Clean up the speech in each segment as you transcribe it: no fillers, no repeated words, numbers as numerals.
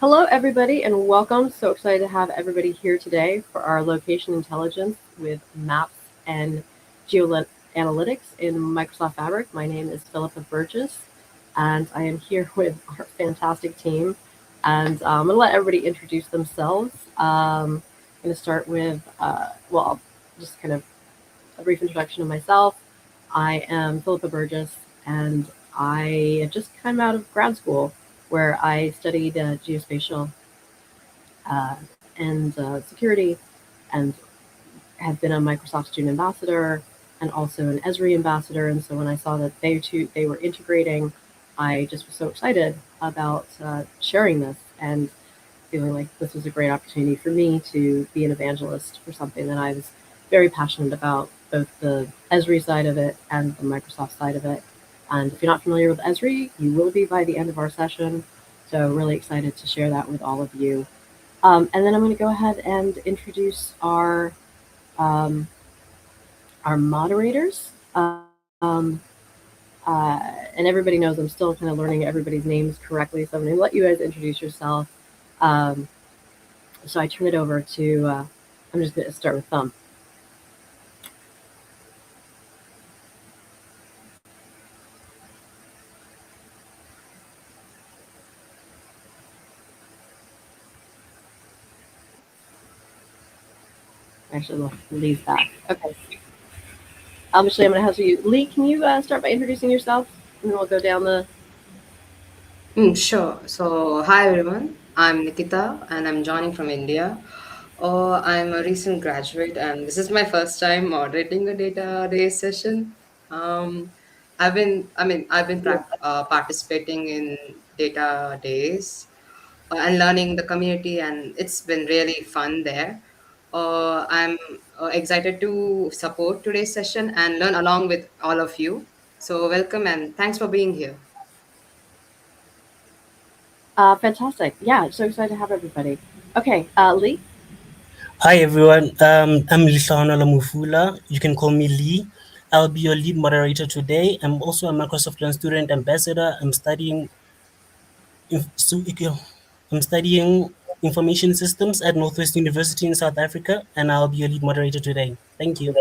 Hello, everybody, and welcome. So excited to have everybody here today for our location intelligence with maps and geoanalytics in Microsoft Fabric. My name is Philippa Burgess, and I am here with our fantastic team. And I'm going to let everybody introduce themselves. I'm going to start with, just kind of a brief introduction of myself. I am Philippa Burgess, and I have just come out of grad school where I studied geospatial uh, and security, and have been a Microsoft student ambassador and also an Esri ambassador. And so when I saw that they were integrating, I just was so excited about sharing this and feeling like this was a great opportunity for me to be an evangelist for something that I was very passionate about, both the Esri side of it and the Microsoft side of it. And if you're not familiar with Esri, you will be by the end of our session. So really excited to share that with all of you. And then I'm going to go ahead and introduce um, our moderators. And everybody knows I'm still kind of learning everybody's names correctly, so I'm going to let you guys introduce yourself. Um, so I turn it over to, I'm just going to start with Thumb. Actually, Lee's back. Okay. Actually, I'm going to have you. Lee, can you start by introducing yourself? And then we'll go down the. Sure. So, hi everyone. I'm Nikita and I'm joining from India. I'm a recent graduate and this is my first time moderating a data day session. Um, I've been participating in data days and learning the community, and it's been really fun there. I'm excited to support today's session and learn along with all of you. So, welcome and thanks for being here. Fantastic. Yeah, so excited to have everybody. Okay, Lee. Hi everyone, I'm Lisana Lamufula. You can call me Lee. I'll be your lead moderator today. I'm also a Microsoft Learn student ambassador. I'm studying information systems at Northwest University in South Africa, and I'll be your lead moderator today. Thank you.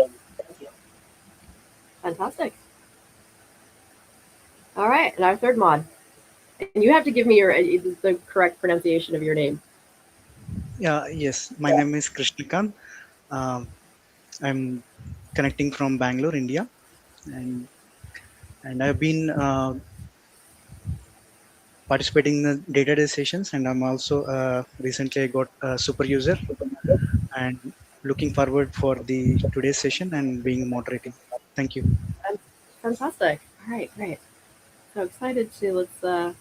Fantastic. All right, and our third mod. And you have to give me the correct pronunciation of your name. Yeah, yes. My name is Krishnakant. Um, I'm connecting from Bangalore, India, and I've been participating in the day-to-day sessions, and I'm also recently I got a super user, and looking forward for the today's session and being moderating. Thank you. Fantastic. All right, great. So excited to let's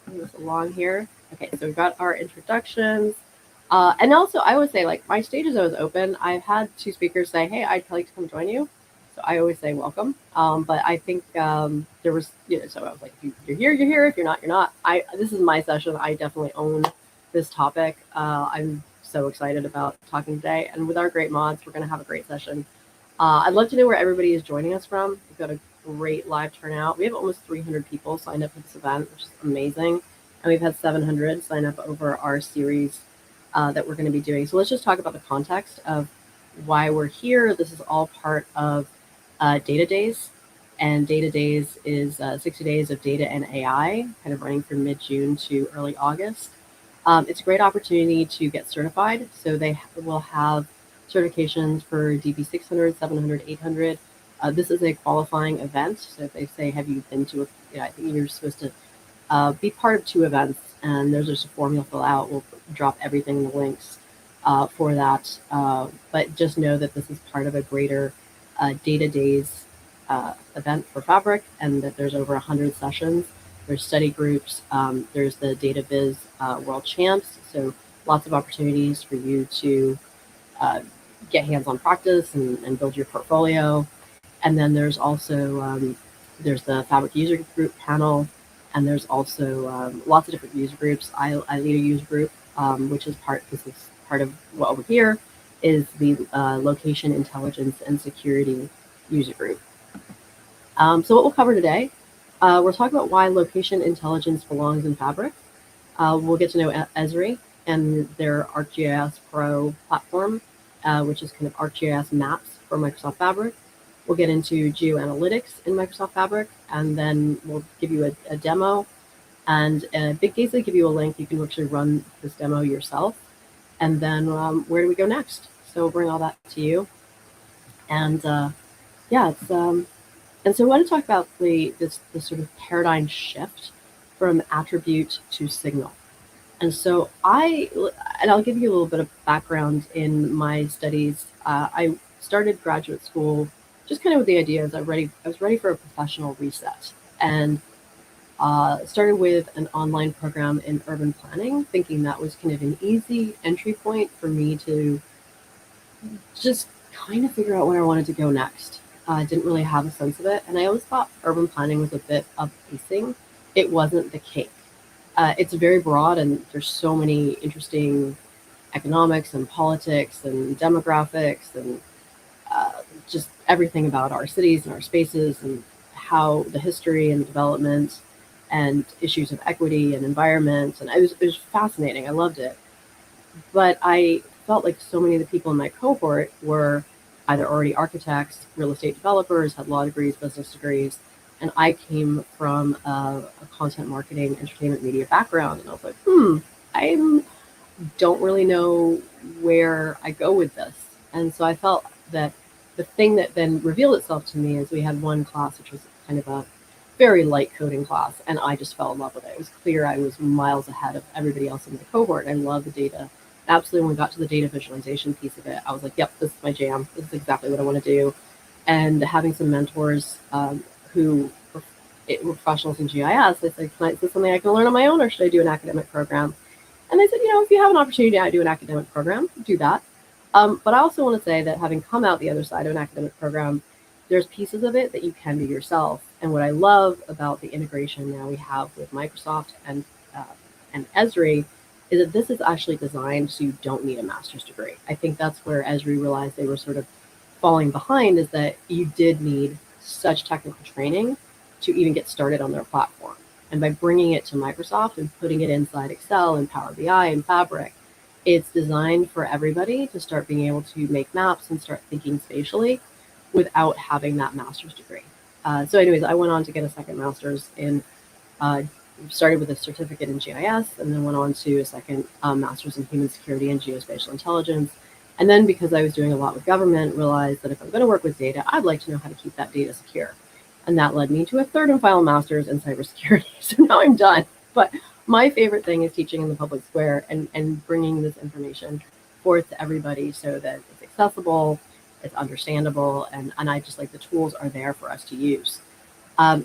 move this along here. Okay, so we've got our introductions. And also, I would say, like, my stage is always open. I've had two speakers say, hey, I'd like to come join you. So I always say welcome. But I think there was, so I was like, if you're here, you're here. If you're not, you're not. This is my session. I definitely own this topic. I'm so excited about talking today. And with our great mods, we're going to have a great session. I'd love to know where everybody is joining us from. We've got a great live turnout. We have almost 300 people signed up for this event, which is amazing. And we've had 700 sign up over our series that we're going to be doing. So let's just talk about the context of why we're here. This is all part of Data Days. And Data Days is 60 days of data and AI, kind of running from mid-June to early August. It's a great opportunity to get certified. So they will have certifications for DB 600, 700, 800. This is a qualifying event. So if they say, have you been to I think you're supposed to be part of two events, and there's just a form you'll fill out. We'll drop everything in the links for that. But just know that this is part of a greater Data Days event for Fabric, and that there's over 100 sessions. There's study groups. There's the Data Viz World Champs. So lots of opportunities for you to get hands-on practice and build your portfolio. And then there's also there's the Fabric user group panel, and there's also lots of different user groups. I lead a user group, which is this is part of what we're here, is the location intelligence and security user group. So what we'll cover today, we're talking about why location intelligence belongs in Fabric. We'll get to know Esri and their ArcGIS Pro platform, which is kind of ArcGIS maps for Microsoft Fabric. We'll get into GeoAnalytics in Microsoft Fabric, and then we'll give you a demo and basically give you a link. You can actually run this demo yourself. And then where do we go next? So we'll bring all that to you. And yeah, it's and so I want to talk about this sort of paradigm shift from attribute to signal. And so I'll give you a little bit of background in my studies. I started graduate school just kind of with the idea I was ready for a professional reset, and started with an online program in urban planning, thinking that was kind of an easy entry point for me to just kind of figure out where I wanted to go next. I didn't really have a sense of it, and I always thought urban planning was a bit of pacing. It wasn't the cake. It's very broad, and there's so many interesting economics and politics and demographics and just everything about our cities and our spaces and how the history and development and issues of equity and environment. And it was fascinating. I loved it. But I felt like so many of the people in my cohort were either already architects, real estate developers, had law degrees, business degrees. And I came from a content marketing, entertainment media background. And I was like, I don't really know where I go with this. And so I felt that the thing that then revealed itself to me is we had one class, which was kind of a very light coding class, and I just fell in love with it. It was clear I was miles ahead of everybody else in the cohort. I love the data. Absolutely, when we got to the data visualization piece of it, I was like, yep, this is my jam. This is exactly what I want to do. And having some mentors who were professionals in GIS, I said, is this something I can learn on my own, or should I do an academic program? And they said, if you have an opportunity to do an academic program, do that. But I also want to say that having come out the other side of an academic program, there's pieces of it that you can do yourself. And what I love about the integration now we have with Microsoft and Esri is that this is actually designed so you don't need a master's degree. I think that's where Esri realized they were sort of falling behind, is that you did need such technical training to even get started on their platform. And by bringing it to Microsoft and putting it inside Excel and Power BI and Fabric, it's designed for everybody to start being able to make maps and start thinking spatially without having that master's degree. So anyways, I went on to get a second master's in, started with a certificate in GIS, and then went on to a second master's in human security and geospatial intelligence. And then because I was doing a lot with government, realized that if I'm going to work with data, I'd like to know how to keep that data secure. And that led me to a third and final master's in cybersecurity. So now I'm done. But my favorite thing is teaching in the public square and bringing this information forth to everybody so that it's accessible, it's understandable, and I just like the tools are there for us to use.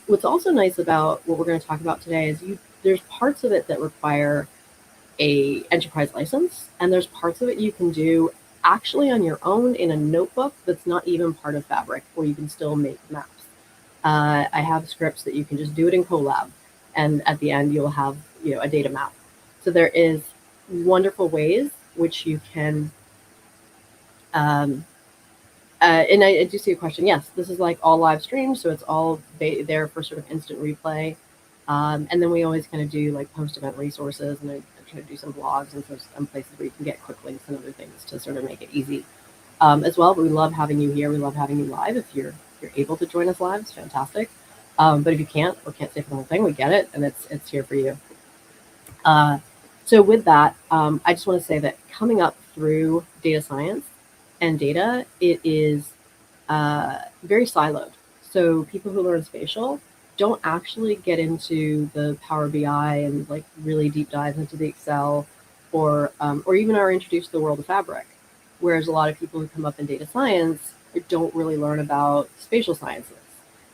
What's also nice about what we're going to talk about today is there's parts of it that require a enterprise license, and there's parts of it you can do actually on your own in a notebook that's not even part of Fabric, where you can still make maps. I have scripts that you can just do it in Colab, and at the end you'll have a data map. So there is wonderful ways which you can. And I do see a question. Yes, this is like all live streamed, so it's all there for sort of instant replay. And then we always kind of do like post-event resources, and I try to do some blogs and some places where you can get quick links and other things to sort of make it easy as well. But we love having you here. We love having you live. If you're able to join us live, it's fantastic. But if you can't or can't stay for the whole thing, we get it, and it's here for you. So with that, I just want to say that coming up through data science and data, it is very siloed. So people who learn spatial don't actually get into the Power BI and like really deep dive into the Excel, or even are introduced to the world of Fabric. Whereas a lot of people who come up in data science don't really learn about spatial sciences.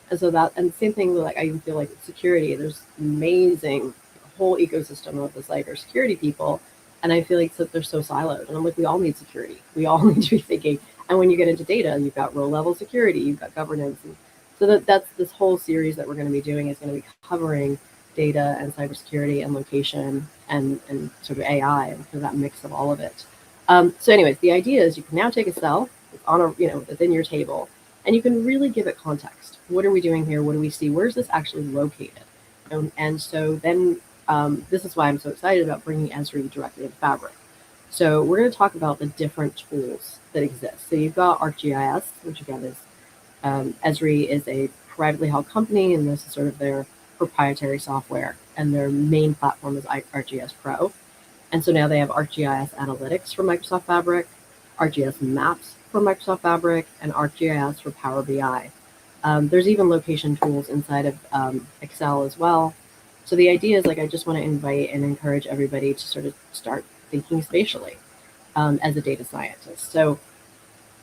And so and same thing, like I even feel like security, there's amazing whole ecosystem of the cybersecurity people. And I feel like they're so siloed. And I'm like, we all need security. We all need to be thinking. And when you get into data, you've got row level security, you've got governance. And so that's this whole series that we're going to be doing is going to be covering data and cybersecurity and location and sort of AI and sort of that mix of all of it. So anyways, the idea is you can now take a cell, it's on it's in your table, and you can really give it context. What are we doing here? What do we see? Where's this actually located? And so then this is why I'm so excited about bringing Esri directly into Fabric. So we're going to talk about the different tools that exist. So you've got ArcGIS, which again is Esri is a privately held company, and this is sort of their proprietary software, and their main platform is ArcGIS Pro. And so now they have ArcGIS Analytics for Microsoft Fabric, ArcGIS Maps for Microsoft Fabric, and ArcGIS for Power BI. There's even location tools inside of Excel as well. So the idea is, like, I just want to invite and encourage everybody to sort of start thinking spatially as a data scientist. So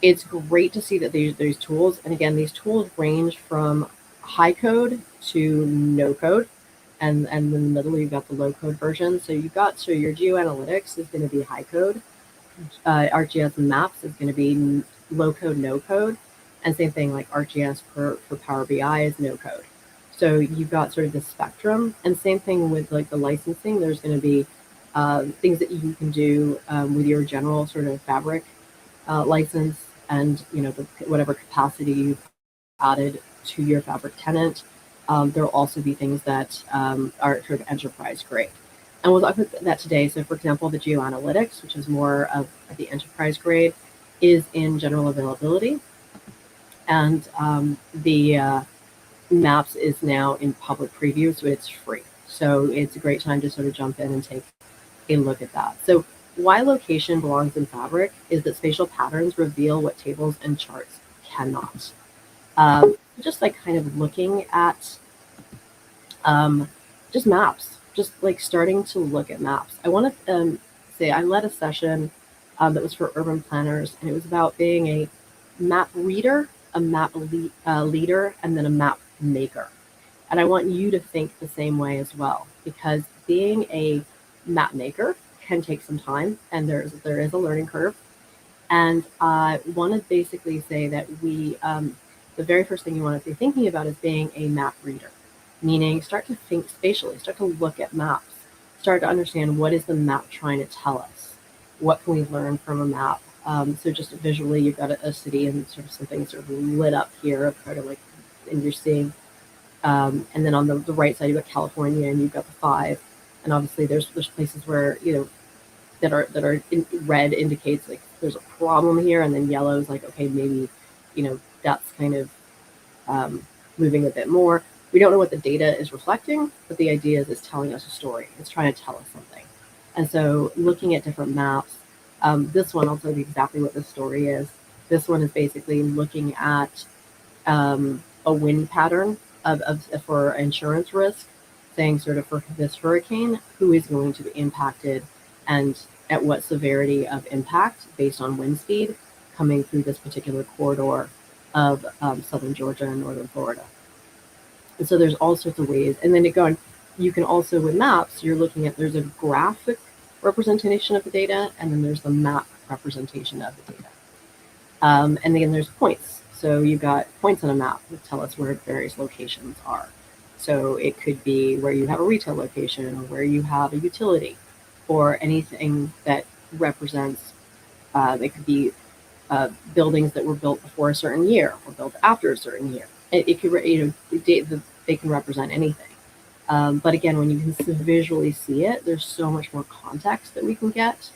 it's great to see that there's tools. And again, these tools range from high code to no code. And in the middle, you've got the low code version. So you've got, so your GeoAnalytics is going to be high code. ArcGIS Maps is going to be low code, no code. And same thing, like ArcGIS for Power BI is no code. So you've got sort of the spectrum. And same thing with like the licensing. There's going to be things that you can do with your general sort of Fabric license, and whatever capacity you've added to your Fabric tenant. There will also be things that are sort of enterprise grade. And we'll talk about that today. So for example, the GeoAnalytics, which is more of the enterprise grade, is in general availability. And the Maps is now in public preview, so it's free. So it's a great time to sort of jump in and take a look at that. So why location belongs in Fabric is that spatial patterns reveal what tables and charts cannot. Just like kind of looking at just maps, just like starting to look at maps. I want to say I led a session that was for urban planners, and it was about being a map reader, a map leader, and then a map maker. And I want you to think the same way as well, because being a map maker can take some time, and there is a learning curve. And I want to basically say that the very first thing you want to be thinking about is being a map reader, meaning start to think spatially, start to look at maps, start to understand what is the map trying to tell us, what can we learn from a map. So just visually, you've got a city and sort of something sort of lit up here, kind of like, and you're seeing, and then on the right side you've got California, and you've got the 5, and obviously there's places where that are in red indicates like there's a problem here, and then yellow is like, okay, maybe that's kind of moving a bit more. We don't know what the data is reflecting, but the idea is it's telling us a story. It's trying to tell us something. And so looking at different maps, this one, I'll tell you exactly what the story is. This one is basically looking at a wind pattern for insurance risk, saying sort of for this hurricane, who is going to be impacted and at what severity of impact based on wind speed coming through this particular corridor of southern Georgia and northern Florida. And so there's all sorts of ways. And then you can also, with maps, you're looking at, there's a graphic representation of the data, and then there's the map representation of the data. And then there's points. So you've got points on a map that tell us where various locations are. So it could be where you have a retail location, or where you have a utility, or anything that represents, it could be buildings that were built before a certain year or built after a certain year. It could, they can represent anything. But again, when you can visually see it, there's so much more context that we can get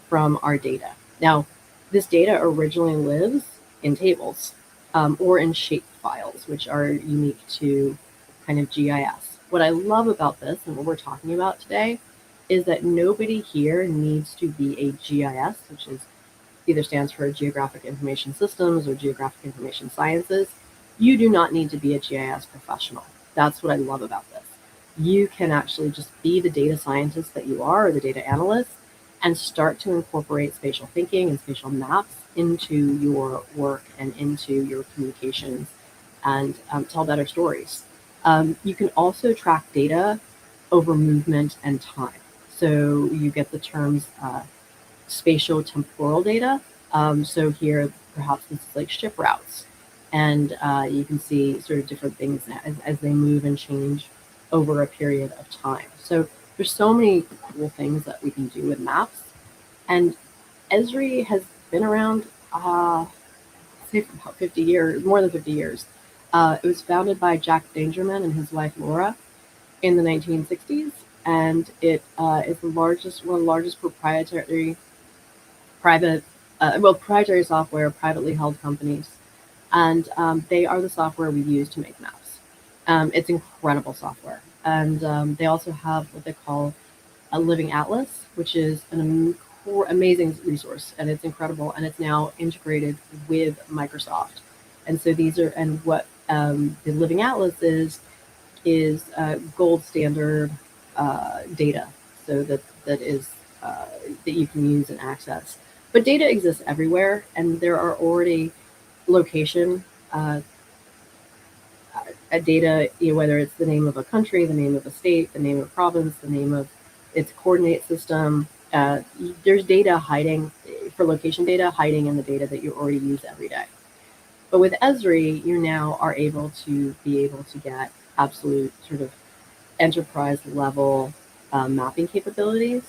from our data. Now, this data originally lives in tables or in shape files, which are unique to kind of GIS. What I love about this and what we're talking about today is that nobody here needs to be a GIS, which is either stands for Geographic Information Systems or Geographic Information Sciences. You do not need to be a GIS professional. That's what I love about this. You can actually just be the data scientist that you are, or the data analyst, and start to incorporate spatial thinking and spatial maps into your work and into your communications, and tell better stories. You can also track data over movement and time. So you get the terms spatial temporal data. So here, perhaps this is like ship routes. And you can see sort of different things as they move and change over a period of time. So there's so many cool things that we can do with maps. And Esri has been around, say, for about 50 years, more than 50 years. It was founded by Jack Dangerman and his wife Laura in the 1960s. and it is one of the largest proprietary software privately held companies, and they are the software we use to make maps. It's incredible software, and they also have what they call a living atlas, which is an amazing resource, and it's incredible, and it's now integrated with Microsoft. And so these are, and what the living atlas is gold standard data, so that is that you can use and access. But data exists everywhere, and there are already location data, whether it's the name of a country, the name of a state, the name of a province, the name of its coordinate system. There's data hiding for location data hiding in the data that you already use every day. But with Esri, you now are able to get absolute sort of enterprise level mapping capabilities.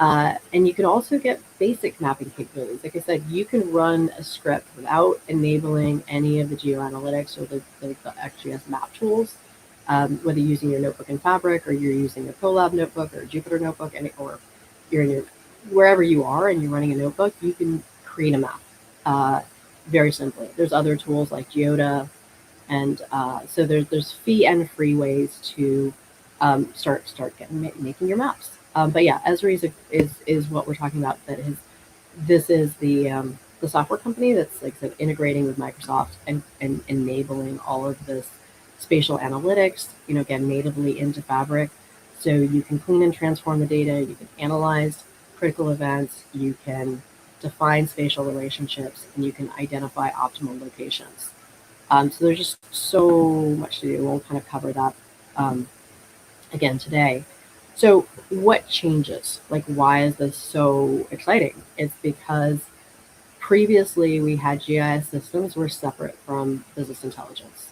And you can also get basic mapping capabilities. Like I said, you can run a script without enabling any of the GeoAnalytics or the XGS map tools, whether you're using your notebook in Fabric or you're using a Colab notebook or a Jupyter notebook, or you're in wherever you are and you're running a notebook, you can create a map very simply. There's other tools like Geoda, and so there's fee and free ways to start making your maps. But yeah, Esri is what we're talking about. This is the software company that's, like I said, integrating with Microsoft and enabling all of this spatial analytics, again, natively into Fabric. So you can clean and transform the data, you can analyze critical events, you can define spatial relationships, and you can identify optimal locations. So there's just so much to do. We'll kind of cover that again today. So what changes? Like, why is this so exciting? It's because previously we had GIS systems were separate from business intelligence.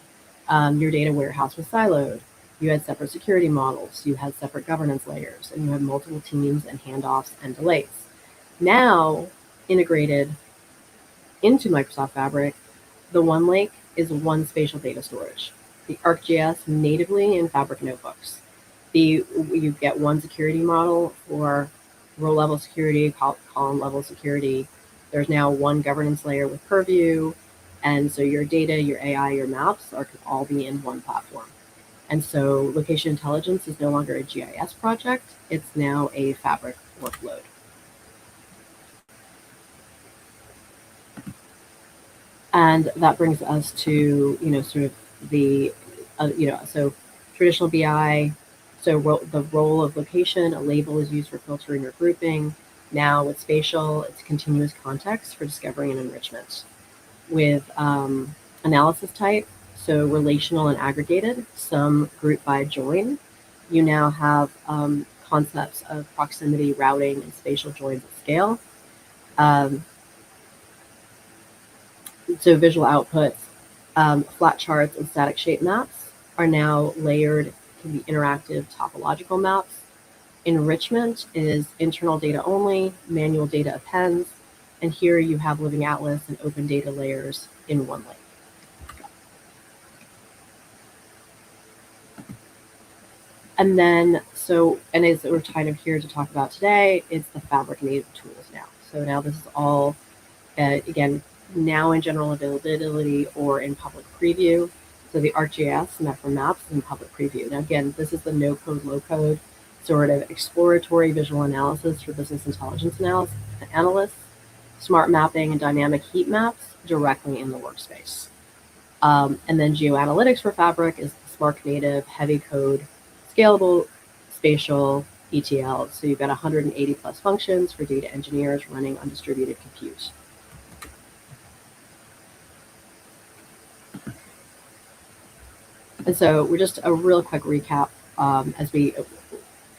Your data warehouse was siloed. You had separate security models. You had separate governance layers, and you had multiple teams and handoffs and delays. Now, integrated into Microsoft Fabric, the OneLake is one spatial data storage. The ArcGIS natively in Fabric notebooks. You get one security model for row level security, column level security. There's now one governance layer with Purview, and so your data, your AI, your maps can all be in one platform. And so location intelligence is no longer a GIS project, it's now a Fabric workload. And that brings us to, sort of the, so traditional BI, so the role of location, a label is used for filtering or grouping. Now with spatial, it's continuous context for discovery and enrichment. With analysis type, so relational and aggregated, some group by join, you now have concepts of proximity, routing, and spatial joins at scale. So visual outputs, flat charts and static shape maps are now layered, can be interactive topological maps. Enrichment is internal data only, manual data appends, and here you have living atlas and open data layers in OneLake. And then, and as we're kind of here to talk about today, it's the Fabric native tools now. So now this is all, again, now in general availability or in public preview. So the ArcGIS Map for Maps is in public preview. Now again, this is the no code, low code sort of exploratory visual analysis for business intelligence analysts, smart mapping and dynamic heat maps directly in the workspace. And then GeoAnalytics for Fabric is the Spark native, heavy code, scalable, spatial, ETL. So you've got 180 plus functions for data engineers running on distributed compute. And so we're just a real quick recap as we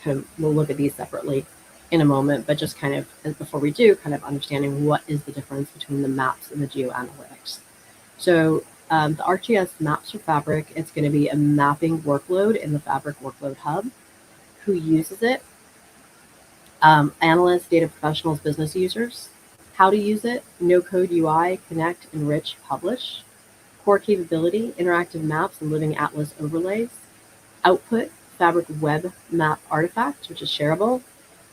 we'll look at these separately in a moment, but just kind of before we do, kind of understanding what is the difference between the maps and the GeoAnalytics. So the ArcGIS Maps for Fabric, it's going to be a mapping workload in the Fabric Workload Hub. Who uses it? Analysts, data professionals, business users. How to use it? No code UI, connect, enrich, publish. Core capability, interactive maps and living atlas overlays. Output, Fabric web map artifact, which is shareable.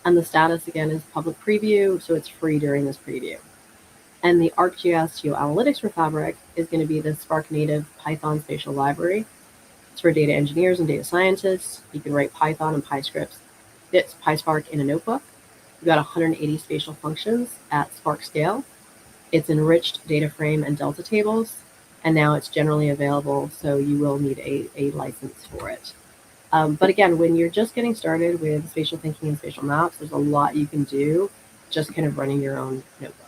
And the status, again, is public preview, so it's free during this preview. And the ArcGIS GeoAnalytics for Fabric is going to be the Spark native Python spatial library. It's for data engineers and data scientists. You can write Python and PyScripts. It's PySpark in a notebook. We've got 180 spatial functions at Spark scale. It's enriched data frame and delta tables, and now it's generally available, so you will need a license for it. But again, when you're just getting started with spatial thinking and spatial maps, there's a lot you can do just kind of running your own notebook.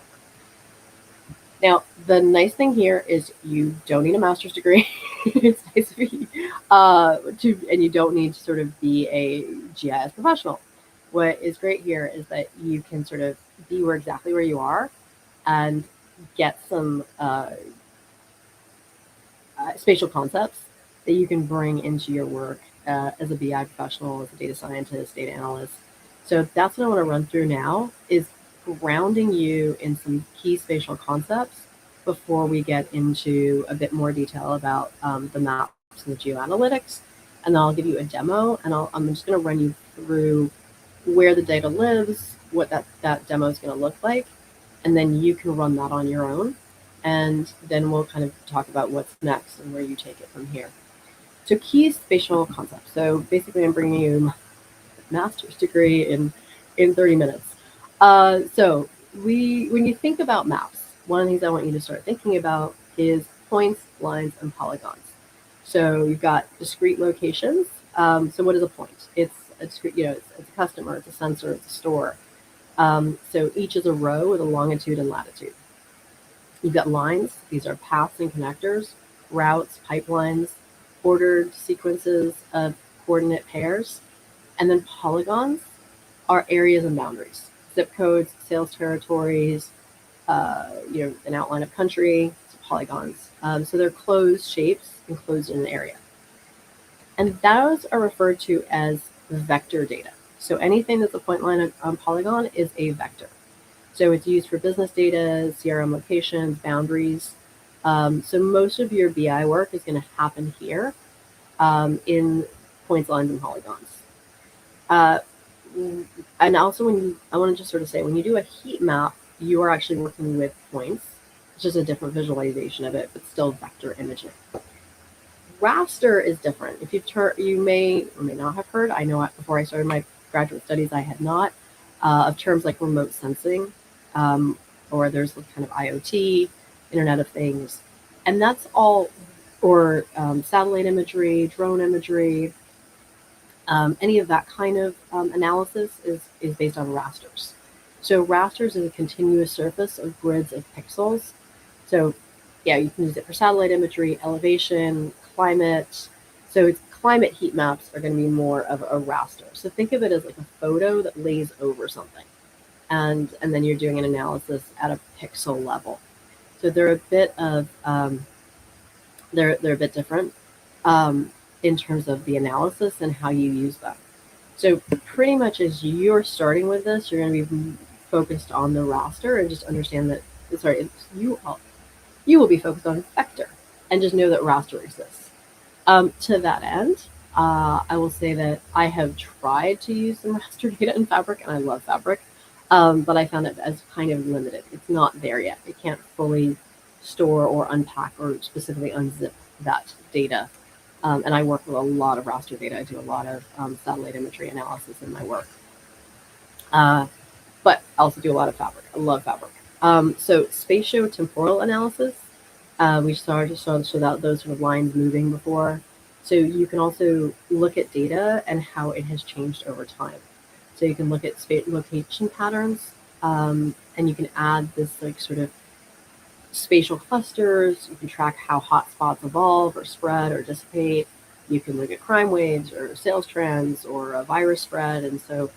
Now, the nice thing here is you don't need a master's degree. It's nice of you, and you don't need to sort of be a GIS professional. What is great here is that you can sort of be exactly where you are and get some spatial concepts that you can bring into your work as a BI professional, as a data scientist, data analyst. So that's what I want to run through now, is grounding you in some key spatial concepts before we get into a bit more detail about the maps and the GeoAnalytics. And then I'll give you a demo, and I'm just going to run you through where the data lives, what that demo is going to look like, and then you can run that on your own. And then we'll kind of talk about what's next and where you take it from here. So key spatial concepts. So basically I'm bringing you a master's degree in 30 minutes. So when you think about maps, one of the things I want you to start thinking about is points, lines, and polygons. So you've got discrete locations. So what is a point? It's a discrete, it's a customer, it's a sensor, it's a store. So each is a row with a longitude and latitude. You've got lines. These are paths and connectors, routes, pipelines, ordered sequences of coordinate pairs. And then polygons are areas and boundaries, zip codes, sales territories, an outline of country, so polygons. So they're closed shapes enclosed in an area. And those are referred to as vector data. So anything that's a point, line, on polygon is a vector. So it's used for business data, CRM locations, boundaries. So most of your BI work is going to happen here in points, lines, and polygons. And also I want to just sort of say, when you do a heat map, you are actually working with points. It's just a different visualization of it, but still vector imaging. Raster is different. If you may or may not have heard, I know before I started my graduate studies, I had not, of terms like remote sensing, or there's kind of IoT, Internet of Things. And that's all, or satellite imagery, drone imagery, any of that kind of analysis is based on rasters. So rasters is a continuous surface of grids of pixels. So yeah, you can use it for satellite imagery, elevation, climate. So it's climate heat maps are going to be more of a raster. So think of it as like a photo that lays over something. And then you're doing an analysis at a pixel level. So they're a bit of they're a bit different in terms of the analysis and how you use them. So pretty much as you're starting with this, you're going to be focused on the raster and just understand that. Sorry, you will be focused on vector and just know that raster exists. To that end, I will say that I have tried to use some raster data in Fabric, and I love Fabric, but I found it as kind of limited. It's not there yet. It can't fully store or unpack or specifically unzip that data. And I work with a lot of raster data. I do a lot of satellite imagery analysis in my work. But I also do a lot of Fabric. I love Fabric. So spatio-temporal analysis, we started to show that those sort of lines moving before. So you can also look at data and how it has changed over time. So you can look at location patterns, and you can add this like sort of spatial clusters. You can track how hotspots evolve or spread or dissipate. You can look at crime waves or sales trends or a virus spread. And so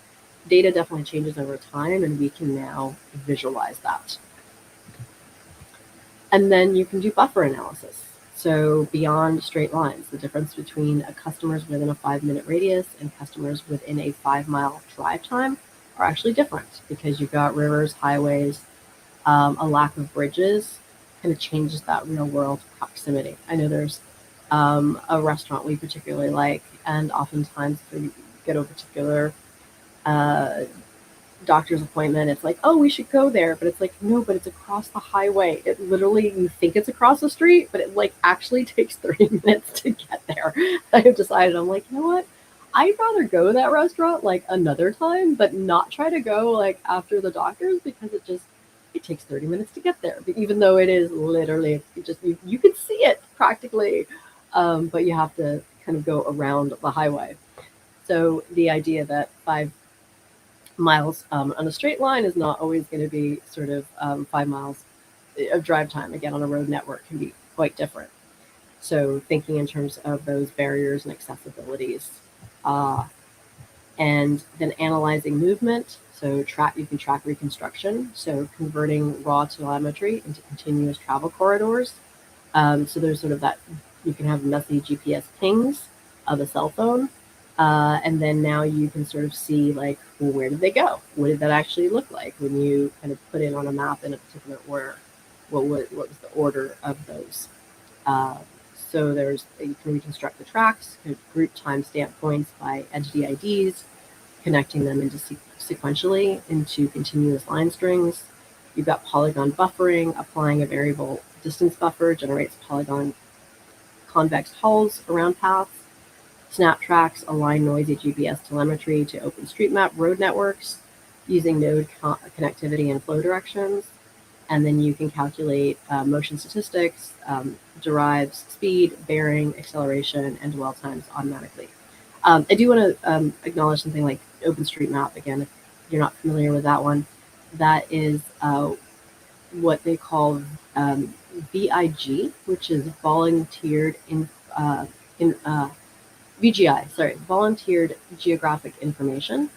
data definitely changes over time, and we can now visualize that. And then you can do buffer analysis. So beyond straight lines, the difference between customers within a 5-minute radius and customers within a 5-mile drive time are actually different because you've got rivers, highways, a lack of bridges kind of changes that real world proximity. I know there's a restaurant we particularly like, and oftentimes if we get a particular uh, doctor's appointment, it's like, oh, we should go there, but it's like, no, but it's across the highway. It literally, you think it's across the street, but it like actually takes 30 minutes to get there. I have decided, I'm like, you know what? I'd rather go to that restaurant like another time, but not try to go like after the doctor's, because it takes 30 minutes to get there. But even though it is literally you can see it practically, but you have to kind of go around the highway. So the idea that 5 miles on a straight line is not always going to be sort of 5 miles of drive time. Again, on a road network can be quite different. So thinking in terms of those barriers and accessibilities, uh, and then analyzing movement. So you can track reconstruction. So converting raw telemetry into continuous travel corridors. So there's sort of that, you can have messy GPS pings of a cell phone. And then now you can sort of see like, well, where did they go? What did that actually look like when you kind of put in on a map in a particular order? What was the order of those? Uh, so you can reconstruct the tracks, group timestamp points by entity IDs, connecting them into sequentially into continuous line strings. You've got polygon buffering. Applying a variable distance buffer generates polygon convex hulls around paths. Snap tracks align noisy GPS telemetry to OpenStreetMap road networks using node connectivity and flow directions. And then you can calculate motion statistics, derives speed, bearing, acceleration, and dwell times automatically. I do want to acknowledge something like OpenStreetMap. Again, if you're not familiar with that one, that is what they call VIG, which is volunteered in VGI, sorry, volunteered geographic information.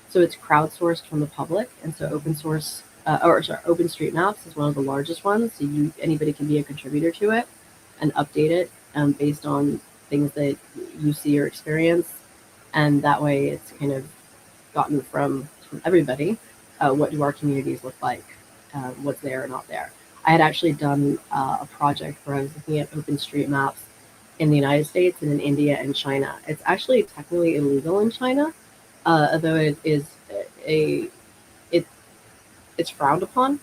So it's crowdsourced from the public, and so OpenStreetMaps is one of the largest ones. So anybody can be a contributor to it and update it based on things that you see or experience, and that way it's kind of gotten from everybody. What do our communities look like? What's there or not there? I had actually done a project where I was looking at OpenStreetMaps in the United States and in India and China. It's actually technically illegal in China, although it is it it's frowned upon.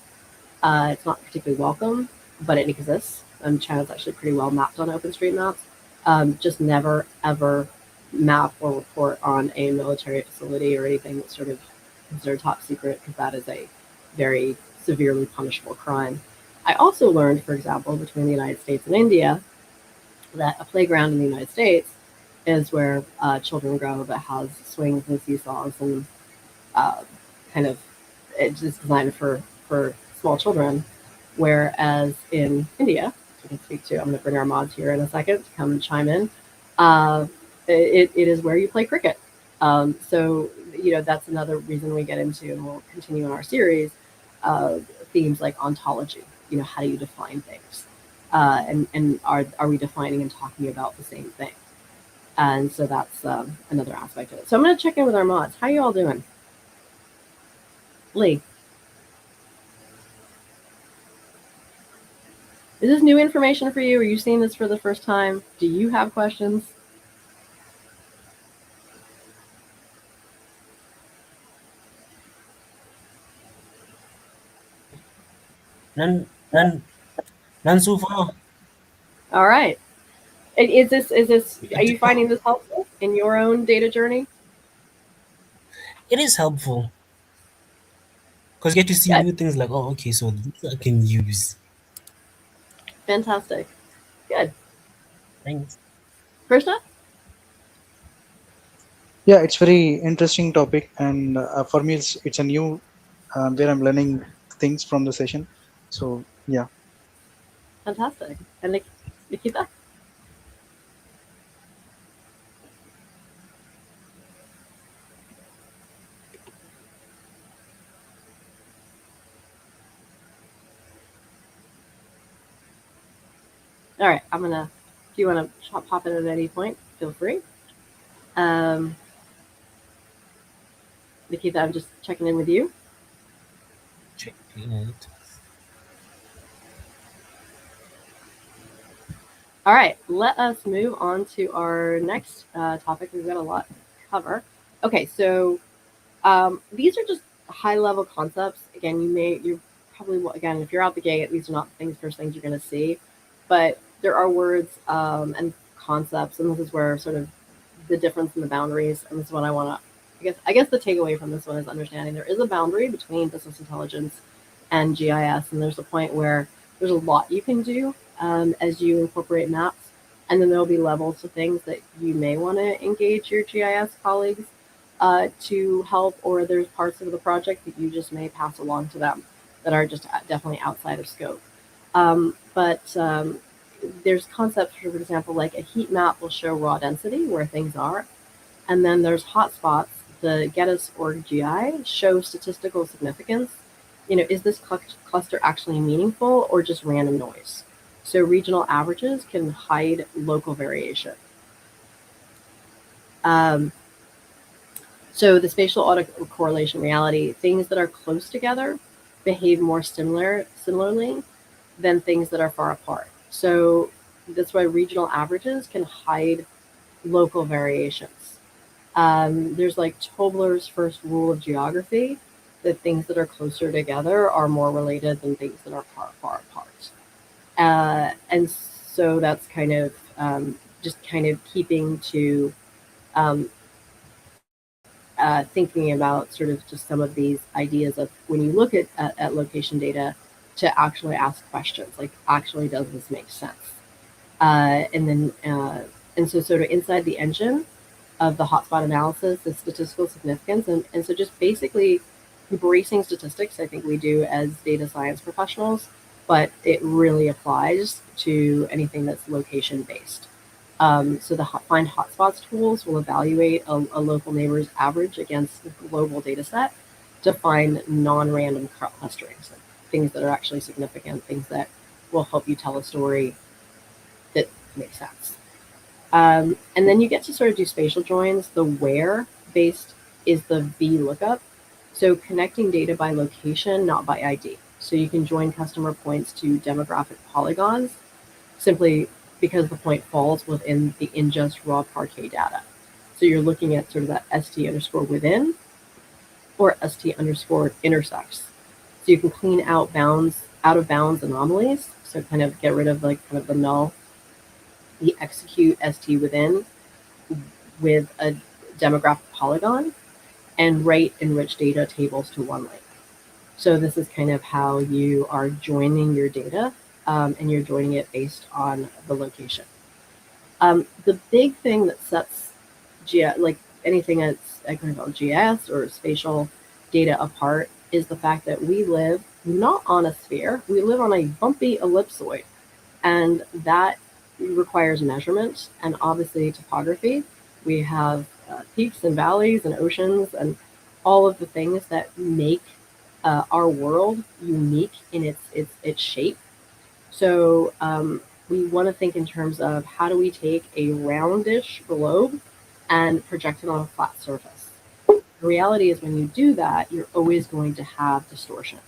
It's not particularly welcome, but it exists. China's actually pretty well mapped on OpenStreetMaps. Just never ever map or report on a military facility or anything that's sort of considered top secret, because that is a very severely punishable crime. I also learned, for example, between the United States and India, that a playground in the United States is where children go that has swings and seesaws and uh, kind of it's just designed for small children. Whereas in India, which we can speak to, I'm going to bring our mods here in a second to come chime in. Uh, it is where you play cricket. So that's another reason we get into, and we'll continue in our series, themes like ontology. How do you define things? And are we defining and talking about the same thing? And so that's another aspect of it. So I'm going to check in with our mods. How you all doing? Lee, is this new information for you? Are you seeing this for the first time? Do you have questions? None, none, none so far. All right. Are you finding this helpful in your own data journey? It is helpful because you get to see Good. new things like, oh, okay, so this I can use. Fantastic. Good. Thanks. Krishna? Yeah, it's very interesting topic, and for me, it's a new where I'm learning things from the session. So yeah. Fantastic. And Nikita? All right. If you want to pop in at any point, feel free. Um, Nikita, I'm just checking in with you. Checking it. All right, let us move on to our next topic. We've got a lot to cover. Okay, so these are just high-level concepts. Again, you probably again, if you're out the gate, these are not the first things you're going to see, but there are words and concepts, and this is where sort of the difference in the boundaries. And this is what I want to. I guess the takeaway from this one is understanding there is a boundary between business intelligence and GIS, and there's a point where there's a lot you can do as you incorporate maps, and then there'll be levels to things that you may want to engage your GIS colleagues to help, or there's parts of the project that you just may pass along to them that are just definitely outside of scope. But there's concepts, for example, like a heat map will show raw density where things are, and then there's hotspots. The GEDIS or GI show statistical significance. Is this cluster actually meaningful or just random noise? So regional averages can hide local variation. So the spatial autocorrelation reality, things that are close together behave more similarly than things that are far apart. So that's why regional averages can hide local variations. There's like Tobler's first rule of geography, that things that are closer together are more related than things that are far apart. And so that's kind of just kind of keeping to thinking about sort of just some of these ideas of when you look at location data to actually ask questions like, actually, does this make sense? And so sort of inside the engine of the hotspot analysis is statistical significance. And so just basically embracing statistics, I think we do as data science professionals, but it really applies to anything that's location based. So the Find Hotspots tools will evaluate a local neighbor's average against a global data set to find non-random clustering, so things that are actually significant, things that will help you tell a story that makes sense. And then you get to sort of do spatial joins. The where based is the VLOOKUP. So connecting data by location, not by ID. So you can join customer points to demographic polygons simply because the point falls within the ingest raw parquet data. So you're looking at sort of that ST underscore within or ST underscore intersects. So you can clean out out of bounds anomalies. So kind of get rid of like kind of the null. You execute ST within with a demographic polygon and write enriched data tables to one link. So this is kind of how you are joining your data, and you're joining it based on the location. The big thing that sets like anything that's I can call GIS or spatial data apart is the fact that we live not on a sphere, we live on a bumpy ellipsoid, and that requires measurement and obviously topography. We have peaks and valleys and oceans and all of the things that make our world unique in its shape. So we want to think in terms of how do we take a roundish globe and project it on a flat surface. The reality is when you do that, you're always going to have distortion.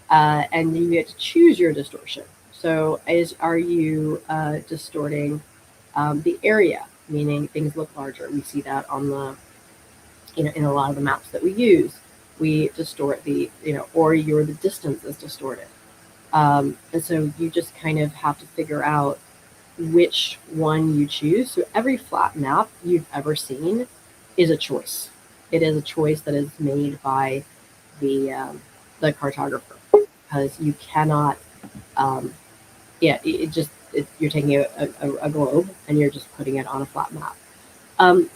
And you get to choose your distortion. So are you distorting the area, meaning things look larger? We see that on the, in a lot of the maps that we use. We distort the, or the distance is distorted. And so you just kind of have to figure out which one you choose. So every flat map you've ever seen is a choice. It is a choice that is made by the cartographer, because you cannot, you're taking a globe and you're just putting it on a flat map.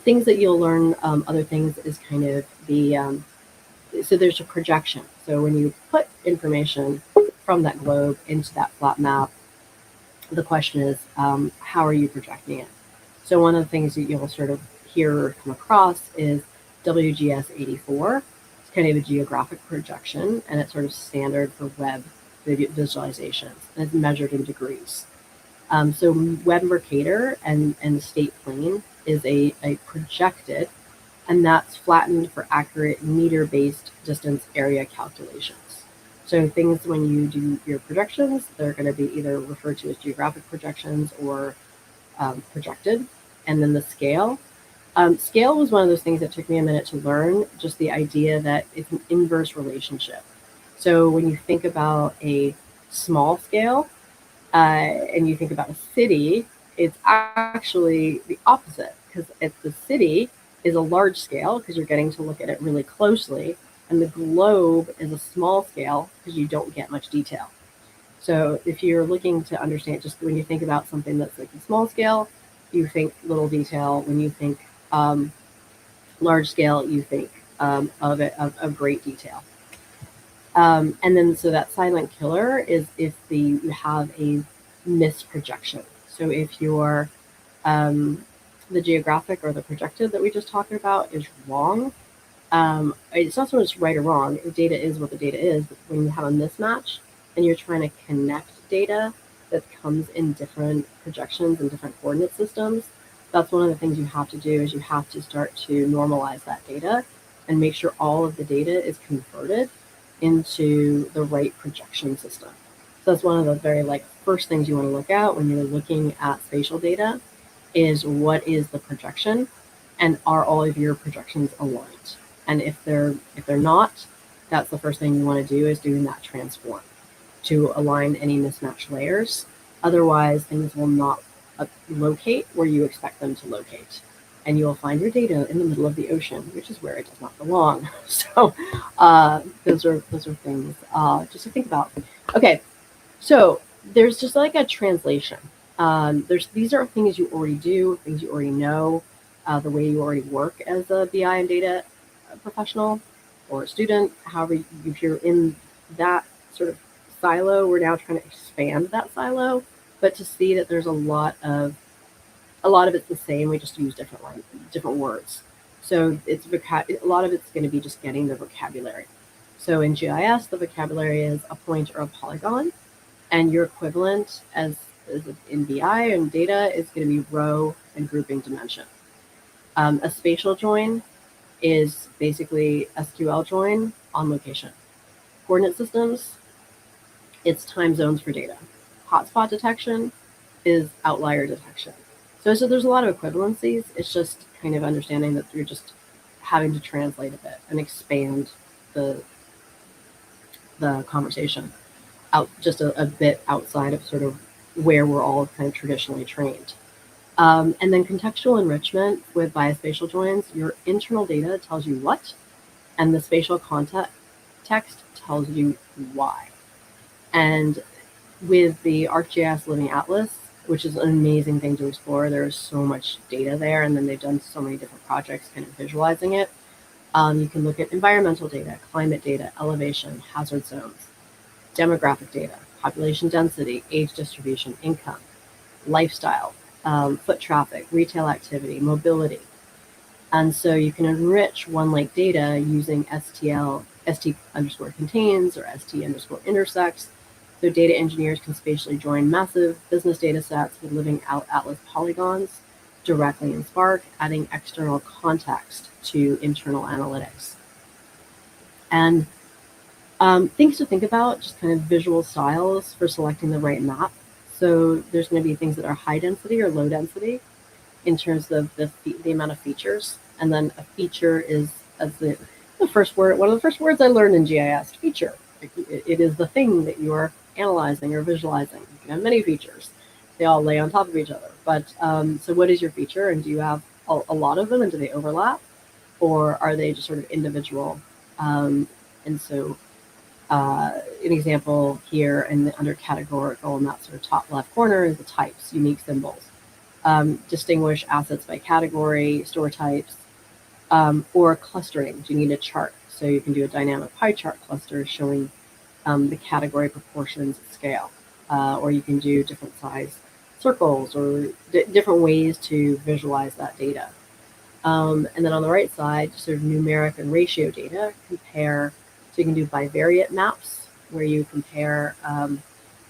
Things that you'll learn, other things is kind of the, so there's a projection. So when you put information from that globe into that flat map, the question is, how are you projecting it? So one of the things that you'll sort of hear or come across is WGS 84. It's kind of a geographic projection, and it's sort of standard for web visualizations, and it's measured in degrees. So Web Mercator and the state plane is a projected, and that's flattened for accurate meter-based distance area calculations. So things when you do your projections, they're going to be either referred to as geographic projections or projected, and then the scale. Scale was one of those things that took me a minute to learn, just the idea that it's an inverse relationship. So when you think about a small scale and you think about a city, it's actually the opposite, because if the city is a large scale because you're getting to look at it really closely, and the globe is a small scale because you don't get much detail. So if you're looking to understand, just when you think about something that's like a small scale, you think little detail. When you think large scale, you think of it of great detail. And then so that silent killer is if you have a misprojection. So if your the geographic or the projected that we just talked about is wrong, it's not so much right or wrong. The data is what the data is. But when you have a mismatch and you're trying to connect data that comes in different projections and different coordinate systems, that's one of the things you have to do is you have to start to normalize that data and make sure all of the data is converted into the right projection system. So that's one of the very first things you want to look at when you're looking at spatial data is what is the projection and are all of your projections aligned? And if they're not, that's the first thing you want to do is doing that transform to align any mismatched layers. Otherwise, things will not locate where you expect them to locate. And you'll find your data in the middle of the ocean, which is where it does not belong. So those are things just to think about. Okay, so there's just like a translation. These are things you already do, things you already know, the way you already work as a BI and data professional or a student. However, if you're in that sort of silo, we're now trying to expand that silo, but to see that there's a lot of it's the same. We just use different words. So it's a lot of it's going to be just getting the vocabulary. So in GIS, the vocabulary is a point or a polygon, and your equivalent as in BI and data is going to be row and grouping dimension. A spatial join is basically SQL join on location. Coordinate systems, it's time zones for data. Hotspot detection is outlier detection. So there's a lot of equivalencies. It's just kind of understanding that you're just having to translate a bit and expand the conversation out just a bit outside of sort of where we're all kind of traditionally trained. And then contextual enrichment with biospatial joins, your internal data tells you what, and the spatial context tells you why. And with the ArcGIS Living Atlas, which is an amazing thing to explore, there's so much data there, and then they've done so many different projects kind of visualizing it. You can look at environmental data, climate data, elevation, hazard zones, demographic data, population density, age distribution, income, lifestyle, foot traffic, retail activity, mobility. And so you can enrich one lake data using st underscore contains or st underscore intersects. So data engineers can spatially join massive business data sets with living atlas polygons directly in Spark, adding external context to internal analytics. And things to think about, just kind of visual styles for selecting the right map. So there's going to be things that are high density or low density in terms of the amount of features. And then a feature is the first word, one of the first words I learned in GIS, feature. It is the thing that you are analyzing or visualizing. You can have many features. They all lay on top of each other. But so what is your feature, and do you have a lot of them, and do they overlap? Or are they just sort of individual? And so an example here in the under categorical in that sort of top left corner is the types, unique symbols. Distinguish assets by category, store types, or clustering. Do you need a chart? So you can do a dynamic pie chart cluster showing the category proportions at scale. Or you can do different size circles or different ways to visualize that data. And then on the right side, sort of numeric and ratio data, compare. So you can do bivariate maps where you compare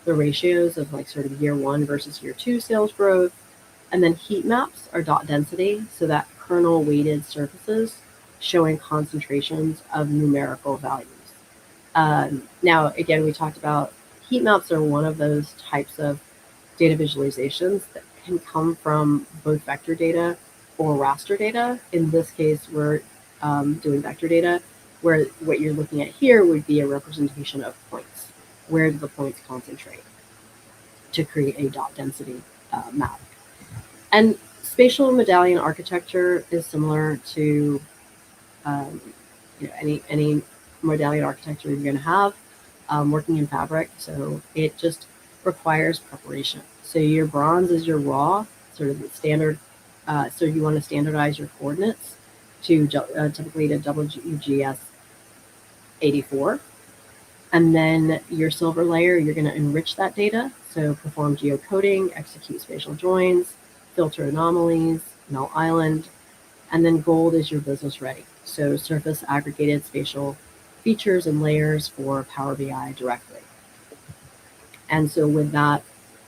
the ratios of like sort of year 1 versus year 2 sales growth. And then heat maps are dot density, so that kernel weighted surfaces showing concentrations of numerical values. Now, again, we talked about heat maps are one of those types of data visualizations that can come from both vector data or raster data. In this case, we're doing vector data, where what you're looking at here would be a representation of points. Where do the points concentrate to create a dot density map? And spatial medallion architecture is similar to any medallion architecture you're going to have working in Fabric. So it just requires preparation. So your bronze is your raw, sort of the standard. So you want to standardize your coordinates to typically to WGS 84. And then your silver layer, you're going to enrich that data. So perform geocoding, execute spatial joins, filter anomalies, null island. And then gold is your business ready. So surface aggregated spatial features and layers for Power BI directly. And so with that,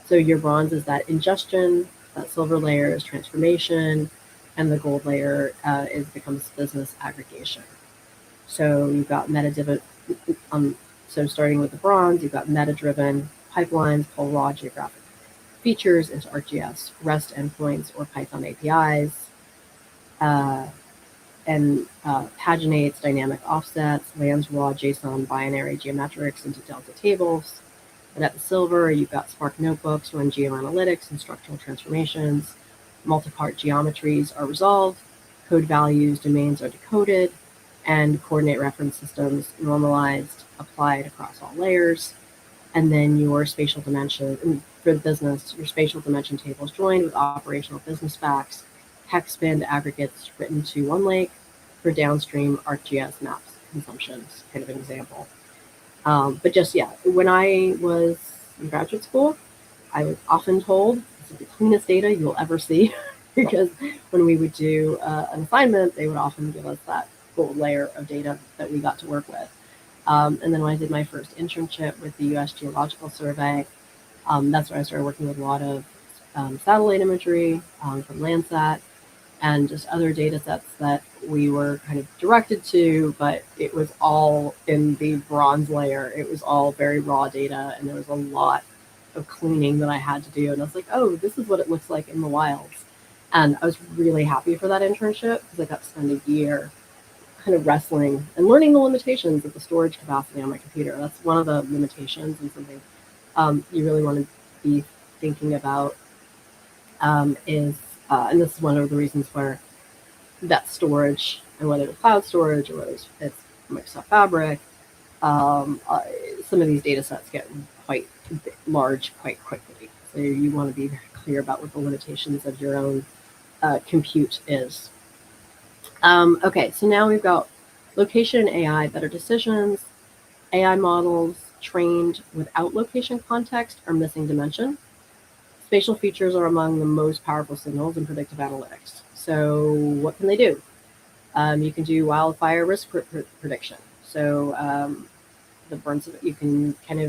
so your bronze is that ingestion, that silver layer is transformation, and the gold layer becomes business aggregation. So you've got meta-driven, so starting with the bronze, you've got meta-driven pipelines, pull raw geographic features into ArcGIS, REST endpoints, or Python APIs, and paginates, dynamic offsets, lands raw JSON binary geometrics into Delta tables. And at the silver, you've got Spark notebooks, run GeoAnalytics and structural transformations. Multi-part geometries are resolved, code values, domains are decoded, and coordinate reference systems normalized, applied across all layers. And then your spatial dimension, for the business, your spatial dimension tables joined with operational business facts, hex binned aggregates written to OneLake for downstream ArcGIS maps consumptions, kind of an example. But just, yeah, when I was in graduate school, I was often told this is the cleanest data you'll ever see because when we would do an assignment, they would often give us that gold layer of data that we got to work with. And then when I did my first internship with the US Geological Survey, that's where I started working with a lot of satellite imagery from Landsat and just other data sets that we were kind of directed to, but it was all in the bronze layer. It was all very raw data, and there was a lot of cleaning that I had to do. And I was like, oh, this is what it looks like in the wilds. And I was really happy for that internship because I got to spend a year kind of wrestling and learning the limitations of the storage capacity on my computer. That's one of the limitations and something you really want to be thinking about is, and this is one of the reasons where that storage, and whether it's cloud storage or whether it's Microsoft Fabric, some of these data sets get quite large quite quickly. So you want to be very clear about what the limitations of your own compute is. Okay, so now we've got location AI, better decisions, AI models trained without location context are missing dimension. Spatial features are among the most powerful signals in predictive analytics. So what can they do? You can do wildfire risk prediction. So the burn, you can kind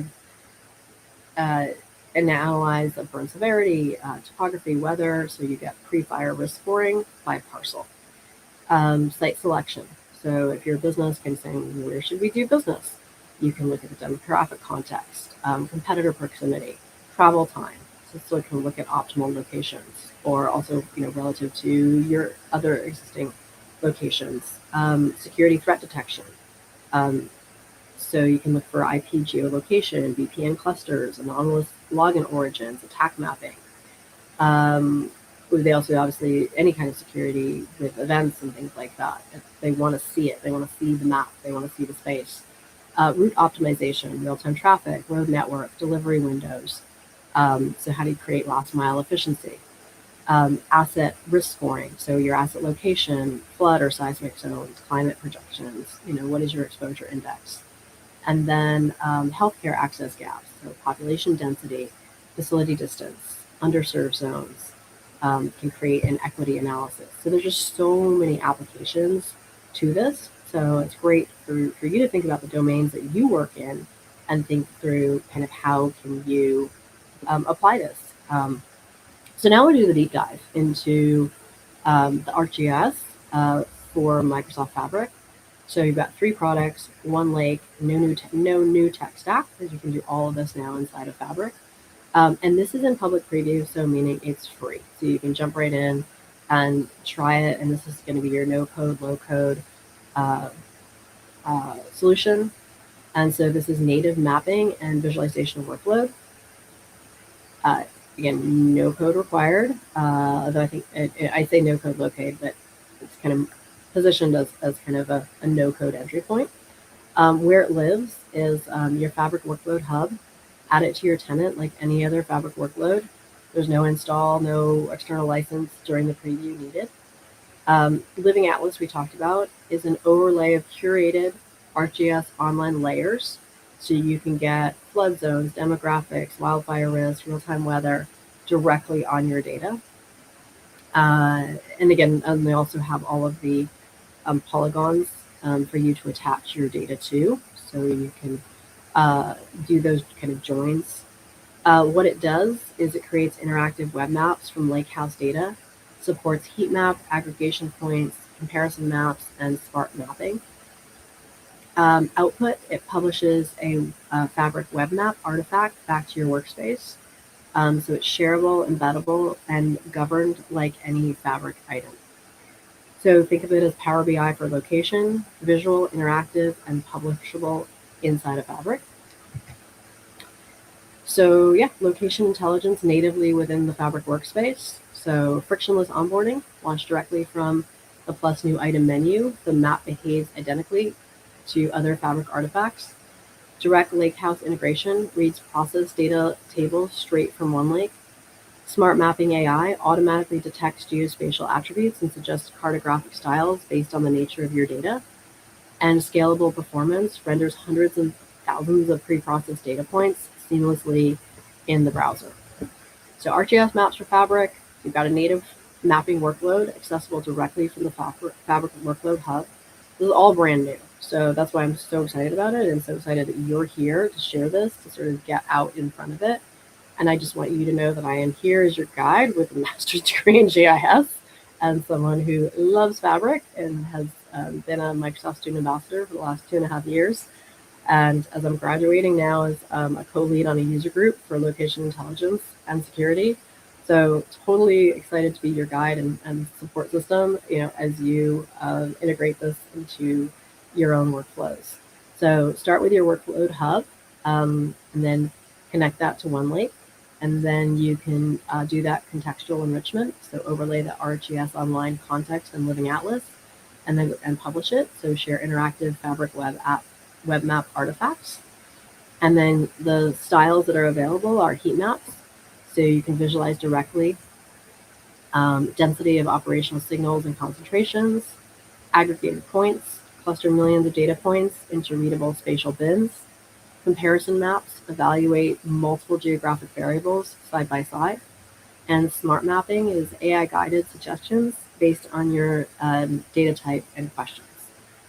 of analyze the burn severity, topography, weather. So you get pre-fire risk scoring by parcel. Site selection. So if you're a business, kind of saying, where should we do business? You can look at the demographic context, competitor proximity, travel time. So it can look at optimal locations, or also, relative to your other existing locations. Security threat detection. So you can look for IP geolocation, VPN clusters, anomalous login origins, attack mapping. They also obviously any kind of security with events and things like that. They want to see it. They want to see the map. They want to see the space. Route optimization, real-time traffic, road network, delivery windows. So how do you create last mile efficiency? Asset risk scoring. So your asset location, flood or seismic zones, climate projections. What is your exposure index? And then healthcare access gaps. So population density, facility distance, underserved zones. Can create an equity analysis. So there's just so many applications to this. So it's great for you to think about the domains that you work in and think through kind of how can you apply this. So now we'll do the deep dive into the ArcGIS for Microsoft Fabric. So you've got 3 products, OneLake, no new tech stack, because you can do all of this now inside of Fabric. And this is in public preview, so meaning it's free. So you can jump right in and try it. And this is going to be your no code, low code solution. And so this is native mapping and visualization workload. Uh, Again, no code required. Although I think I say no code, low code, but it's kind of positioned as kind of a no code entry point. Where it lives is your Fabric workload hub. Add it to your tenant like any other Fabric workload. There's no install, no external license during the preview needed. Living Atlas, we talked about, is an overlay of curated ArcGIS online layers. So you can get flood zones, demographics, wildfire risk, real-time weather directly on your data. And again, they also have all of the polygons for you to attach your data to. So you can do those kind of joins. What it does is it creates interactive web maps from Lakehouse data, supports heat map, aggregation points, comparison maps, and smart mapping. Output, it publishes a Fabric web map artifact back to your workspace. So it's shareable, embeddable, and governed like any Fabric item. So think of it as Power BI for location, visual, interactive, and publishable inside of Fabric. So yeah, location intelligence natively within the Fabric workspace. So frictionless onboarding, launched directly from the plus new item menu. The map behaves identically to other Fabric artifacts. Direct Lakehouse integration reads process data tables straight from OneLake. Smart Mapping AI automatically detects geospatial attributes and suggests cartographic styles based on the nature of your data. And scalable performance renders hundreds and thousands of pre-processed data points seamlessly in the browser. So ArcGIS maps for Fabric. You've got a native mapping workload accessible directly from the Fabric workload hub. This is all brand new. So that's why I'm so excited about it and so excited that you're here to share this, to sort of get out in front of it. And I just want you to know that I am here as your guide with a master's degree in GIS and someone who loves Fabric and has been a Microsoft Student Ambassador for the last 2.5 years. And as I'm graduating now as a co-lead on a user group for location intelligence and security. So totally excited to be your guide and support system, as you integrate this into your own workflows. So start with your workload hub and then connect that to OneLake. And then you can do that contextual enrichment. So overlay the ArcGIS online context and Living Atlas and publish it. So share interactive Fabric web map artifacts. And then the styles that are available are heat maps. So you can visualize directly density of operational signals and concentrations, aggregated points, cluster millions of data points into readable spatial bins. Comparison maps evaluate multiple geographic variables side by side. And smart mapping is AI-guided suggestions based on your data type and questions.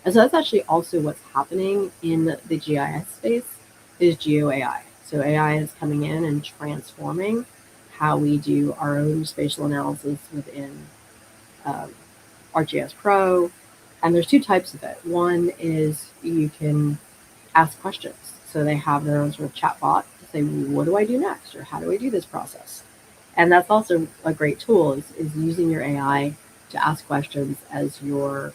And so that's actually also what's happening in the GIS space is GeoAI. So AI is coming in and transforming how we do our own spatial analysis within ArcGIS Pro. And there's two types of it. One is you can ask questions. So they have their own sort of chat bot to say, what do I do next? Or how do I do this process? And that's also a great tool is using your AI to ask questions as you're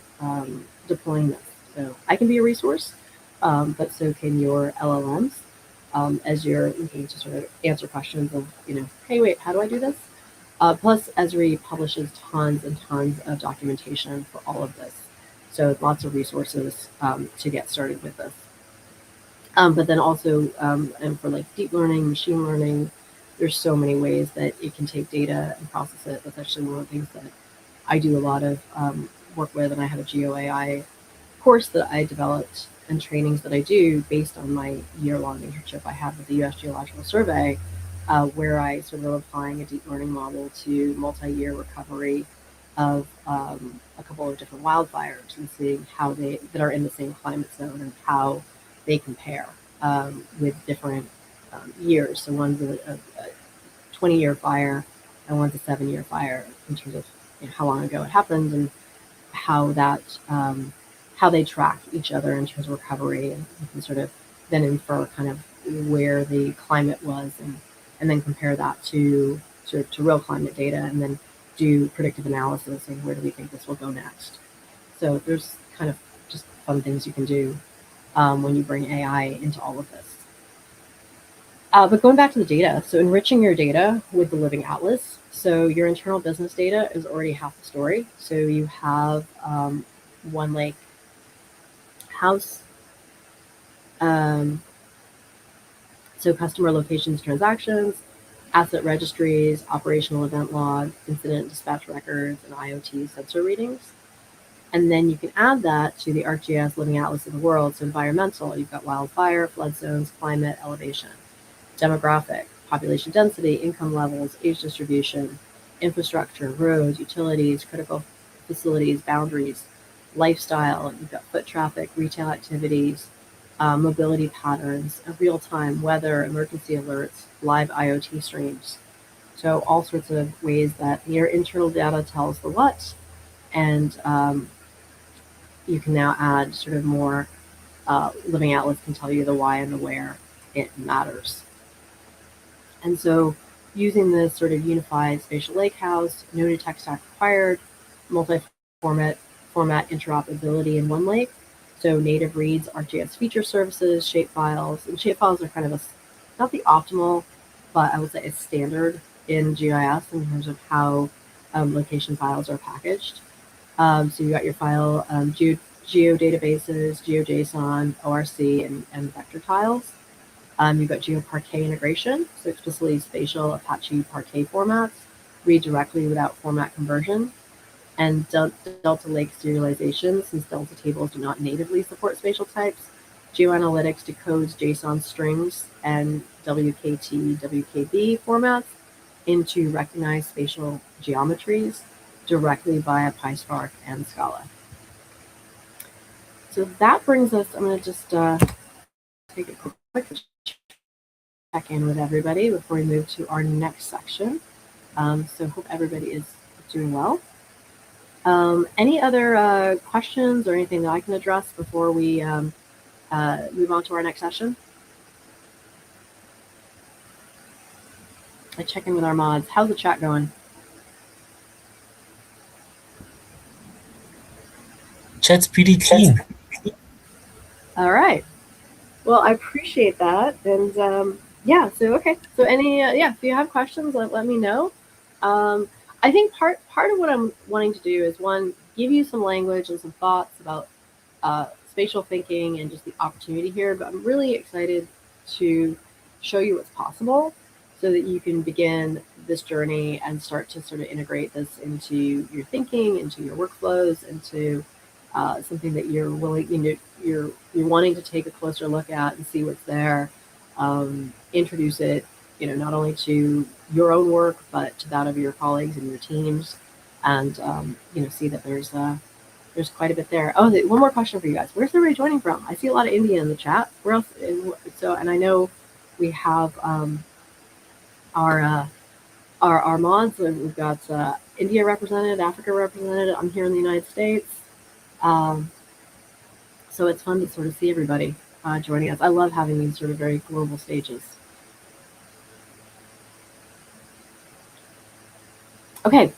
deploying this. So I can be a resource, but so can your LLMs as you're looking to sort of answer questions of, hey, wait, how do I do this? Plus, Esri publishes tons and tons of documentation for all of this. So lots of resources to get started with this. But then also, and for like deep learning, machine learning, there's so many ways that it can take data and process it. That's actually one of the things that I do a lot of work with, and I have a GeoAI course that I developed and trainings that I do based on my year-long internship I had with the U.S. Geological Survey, where I sort of applying a deep learning model to multi-year recovery of a couple of different wildfires and seeing how that are in the same climate zone and how they compare with different years. So one's a 20-year fire and one's a 7-year fire in terms of how long ago it happened and how that how they track each other in terms of recovery, and you can sort of then infer kind of where the climate was and and then compare that to real climate data, and then do predictive analysis and where do we think this will go next. So there's kind of just fun things you can do when you bring AI into all of this. But going back to the data, so enriching your data with the Living Atlas. So your internal business data is already half the story. So you have One Lake House, so customer locations, transactions, asset registries, operational event log, incident dispatch records, and IoT sensor readings. And then you can add that to the ArcGIS Living Atlas of the world. So environmental, you've got wildfire, flood zones, climate, elevation. Demographic, population density, income levels, age distribution, infrastructure, roads, utilities, critical facilities, boundaries, lifestyle, you've got foot traffic, retail activities, mobility patterns, real-time weather, emergency alerts, live IoT streams. So all sorts of ways that your internal data tells the what, and you can now add sort of more Living Atlas can tell you the why and the where it matters. And so using this sort of unified spatial lakehouse, no new tech stack required, multi-format interoperability in One Lake. So native reads, ArcGIS feature services, shapefiles, and shapefiles are kind of not the optimal, but I would say it's standard in GIS in terms of how location files are packaged. So you got your file, geodatabases, GeoJSON, ORC, and vector tiles. You've got GeoParquet integration, so explicitly spatial Apache Parquet formats, read directly without format conversion, and Delta Lake serialization, since Delta tables do not natively support spatial types. GeoAnalytics decodes JSON strings and WKT, WKB formats into recognized spatial geometries directly via PySpark and Scala. So that brings us, I'm going to just take a quick check in with everybody before we move to our next section. So hope everybody is doing well. Any other questions or anything that I can address before we move on to our next session? I check in with our mods. How's the chat going? Chat's pretty clean. All right. Well, I appreciate that. And yeah, so okay. So any if you have questions, let me know. I think part of what I'm wanting to do is, one, give you some language and some thoughts about spatial thinking and just the opportunity here. But I'm really excited to show you what's possible so that you can begin this journey and start to sort of integrate this into your thinking, into your workflows, into something that you're willing, you're wanting to take a closer look at and see what's there. Introduce it, not only to your own work, but to that of your colleagues and your teams, and see that there's quite a bit there. Oh, one more question for you guys. Where's everybody joining from? I see a lot of India in the chat. Where else? So, and I know we have our mods. We've got India represented, Africa represented. I'm here in the United States. So it's fun to sort of see everybody joining us. I love having these sort of very global stages. Okay,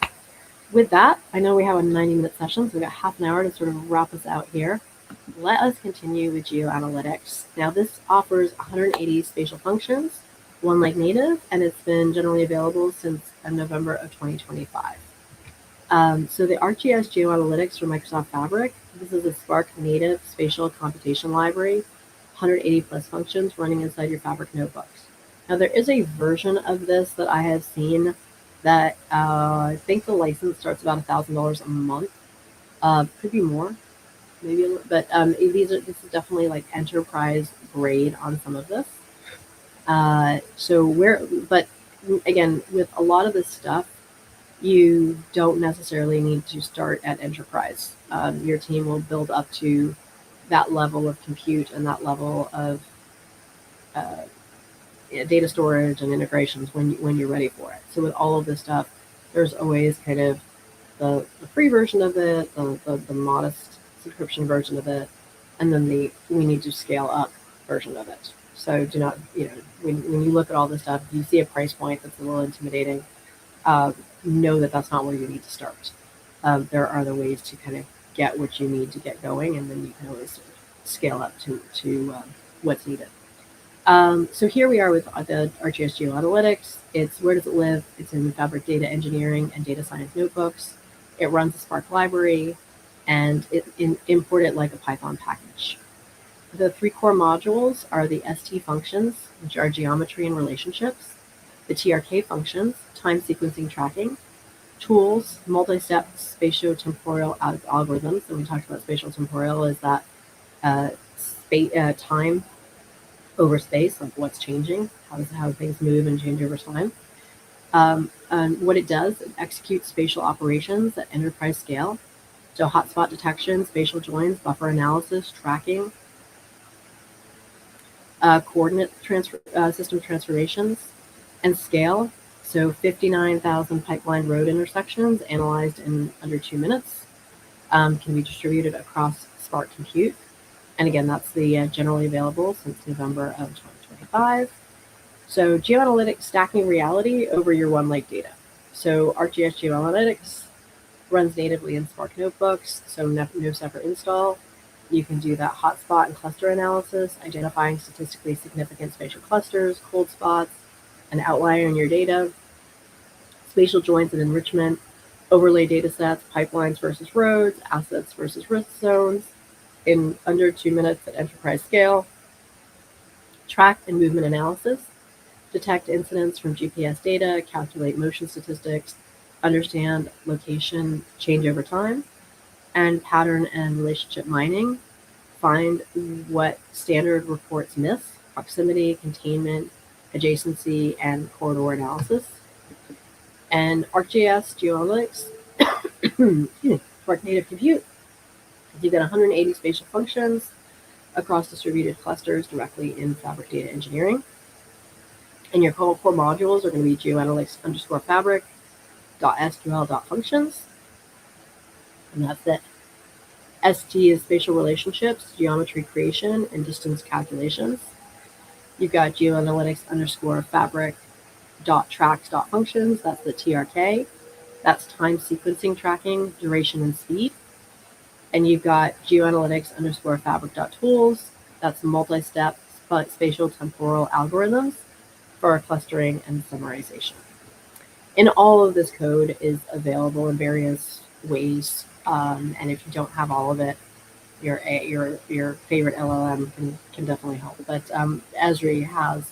with that, I know we have a 90-minute session, so we've got half an hour to sort of wrap us out here. Let us continue with GeoAnalytics. Now, this offers 180 spatial functions, One Lake native, and it's been generally available since November of 2025. So the ArcGIS GeoAnalytics for Microsoft Fabric, this is a Spark native spatial computation library, 180 plus functions running inside your Fabric notebooks. Now there is a version of this that I have seen that I think the license starts about $1,000 a month. Could be more, maybe a little, but this is definitely like enterprise grade on some of this. But again, with a lot of this stuff, you don't necessarily need to start at enterprise. Your team will build up to that level of compute and that level of data storage and integrations when you're ready for it. So with all of this stuff, there's always kind of the free version of it, the modest subscription version of it, and then the we need to scale up version of it. So do not, when you look at all this stuff, if you see a price point that's a little intimidating, know that that's not where you need to start. There are other ways to kind of get what you need to get going, and then you can always scale up to what's needed. So here we are with the ArcGIS GeoAnalytics. It's where does it live? It's in Fabric Data Engineering and Data Science notebooks. It runs a Spark library, and import it like a Python package. The three core modules are the ST functions, which are geometry and relationships, the TRK functions, time sequencing tracking, tools, multi-step spatio-temporal algorithms. And we talked about spatial-temporal is that time over space, like what's changing, how things move and change over time. And what it does, it executes spatial operations at enterprise scale. So hotspot detection, spatial joins, buffer analysis, tracking, coordinate system transformations, and scale. So 59,000 pipeline road intersections analyzed in under 2 minutes, can be distributed across Spark Compute. And again, that's the generally available since November of 2025. So GeoAnalytics stacking reality over your OneLake data. So ArcGIS GeoAnalytics runs natively in Spark notebooks, so no separate install. You can do that hotspot and cluster analysis, identifying statistically significant spatial clusters, cold spots, an outlier in your data, spatial joins and enrichment, overlay data sets, pipelines versus roads, assets versus risk zones in under 2 minutes at enterprise scale, track and movement analysis, detect incidents from GPS data, calculate motion statistics, understand location change over time, and pattern and relationship mining, find what standard reports miss, proximity, containment, adjacency, and corridor analysis. And ArcGIS GeoAnalytics, Spark Native Compute, you've got 180 spatial functions across distributed clusters directly in Fabric Data Engineering. And your core modules are going to be geoanalytics_fabric.sql.functions. And that's it. ST is spatial relationships, geometry creation, and distance calculations. You've got geoanalytics_fabric.tracks.functions. That's the TRK. That's time sequencing tracking, duration, and speed. And you've got geoanalytics_fabric.tools. That's multi-step spatial temporal algorithms for clustering and summarization. And all of this code is available in various ways. And if you don't have all of it, your favorite LLM can definitely help. But Esri has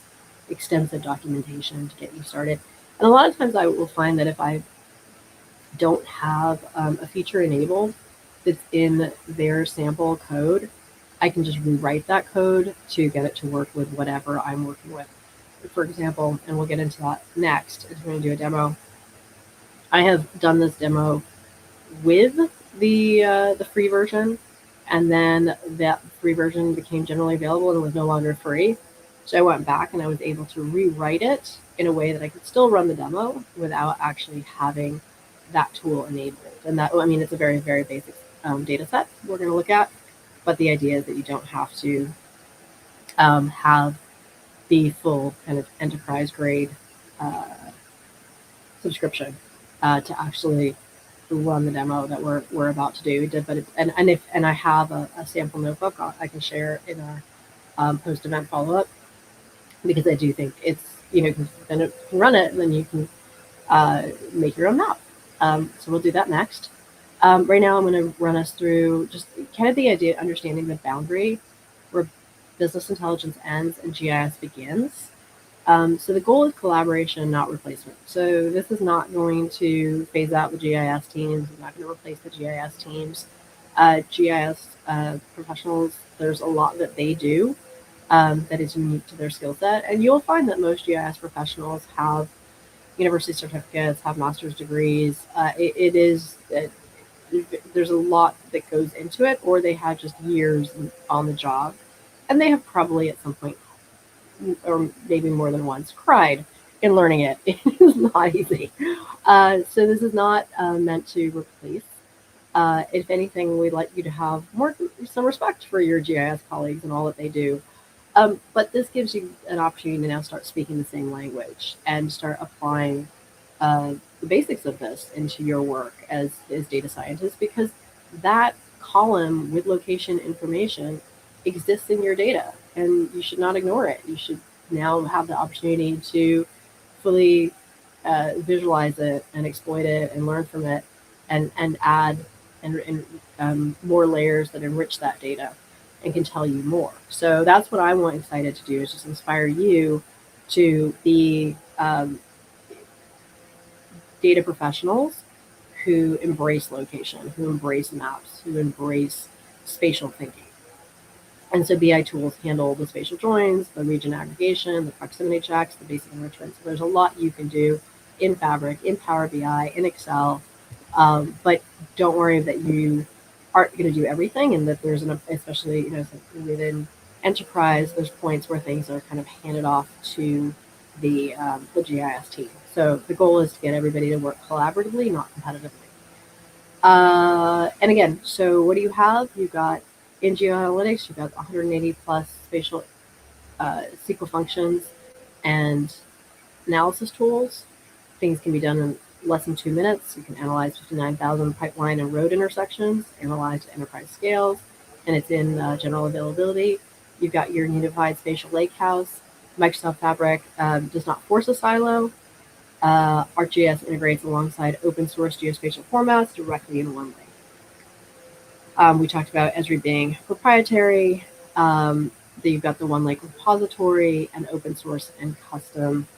extensive documentation to get you started. And a lot of times I will find that if I don't have a feature enabled that's in their sample code, I can just rewrite that code to get it to work with whatever I'm working with. For example, and we'll get into that next, is we're going to do a demo. I have done this demo with the free version, and then that free version became generally available and was no longer free. So I went back and I was able to rewrite it in a way that I could still run the demo without actually having that tool enabled. And that, I mean, it's a very, very basic data set we're going to look at, but the idea is that you don't have to have the full kind of enterprise grade subscription to actually run the demo that we're about to do. But and I have a sample notebook I can share in our post event follow up, because I do think it's, then you can run it, and then you can make your own map. So we'll do that next. Right now, I'm going to run us through just kind of the idea, understanding the boundary where business intelligence ends and GIS begins. So the goal is collaboration, not replacement. So this is not going to phase out the GIS teams. It's not going to replace the GIS teams. GIS professionals, there's a lot that they do that is unique to their skill set. And you'll find that most GIS professionals have university certificates, have master's degrees. There's a lot that goes into it, or they have just years on the job. And they have probably at some point, or maybe more than once, cried in learning it. It is not easy. So this is not meant to replace. If anything, we'd like you to have some respect for your GIS colleagues and all that they do. But this gives you an opportunity to now start speaking the same language and start applying the basics of this into your work as data scientists, because that column with location information exists in your data and you should not ignore it. You should now have the opportunity to fully visualize it and exploit it and learn from it and add and more layers that enrich that data and can tell you more. So that's what I'm excited to do, is just inspire you to be data professionals who embrace location, who embrace maps, who embrace spatial thinking. And so BI tools handle the spatial joins, the region aggregation, the proximity checks, the basic enrichment. So there's a lot you can do in Fabric, in Power BI, in Excel. But don't worry that you aren't going to do everything, and that there's especially within enterprise, there's points where things are kind of handed off to the GIS team. So the goal is to get everybody to work collaboratively, not competitively. And again, so what do you have? You've got in GeoAnalytics, you've got 180 plus spatial SQL functions and analysis tools. Things can be done in less than 2 minutes. You can analyze 59,000 pipeline and road intersections, analyze to enterprise scales, and it's in general availability. You've got your unified spatial lakehouse. Microsoft Fabric does not force a silo. ArcGIS integrates alongside open source geospatial formats directly in one lake. We talked about Esri being proprietary. You've got the One Lake repository and open source and custom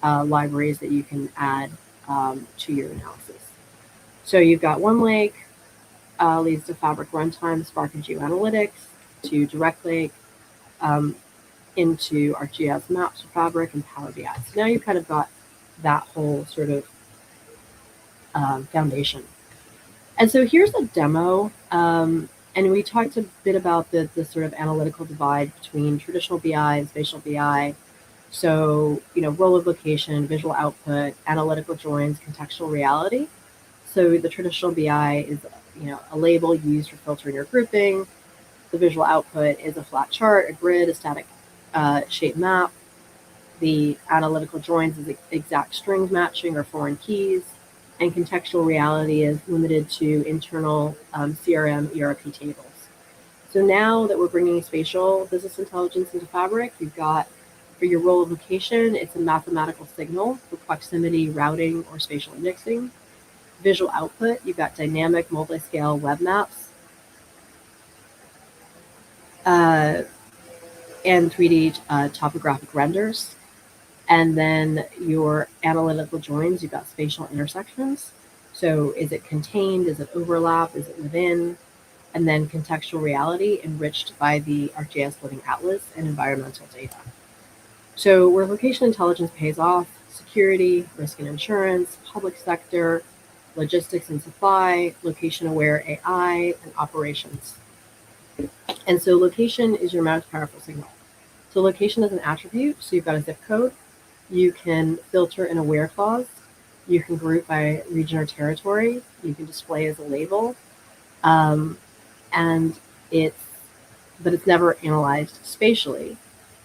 libraries that you can add to your analysis. So you've got One Lake, leads to Fabric Runtime, Spark and GeoAnalytics, to Direct Lake, into ArcGIS Maps for Fabric and Power BI. So now you've kind of got that whole sort of foundation. And so here's a demo. And we talked a bit about the sort of analytical divide between traditional BI and spatial BI. So, role of location, visual output, analytical joins, contextual reality. So the traditional BI is, a label used for filtering or grouping. The visual output is a flat chart, a grid, a static shape map. The analytical joins is exact strings matching or foreign keys. And contextual reality is limited to internal CRM, ERP tables. So now that we're bringing spatial business intelligence into Fabric, you've got, for your role of location, it's a mathematical signal for proximity, routing, or spatial indexing. Visual output, you've got dynamic multi-scale web maps and 3D topographic renders. And then your analytical joins, you've got spatial intersections. So is it contained? Is it overlap? Is it within? And then contextual reality enriched by the ArcGIS Living Atlas and environmental data. So where location intelligence pays off, security, risk and insurance, public sector, logistics and supply, location-aware AI, and operations. And so location is your most powerful signal. So location is an attribute. So you've got a zip code. You can filter in a where clause. You can group by region or territory. You can display as a label. And it's never analyzed spatially.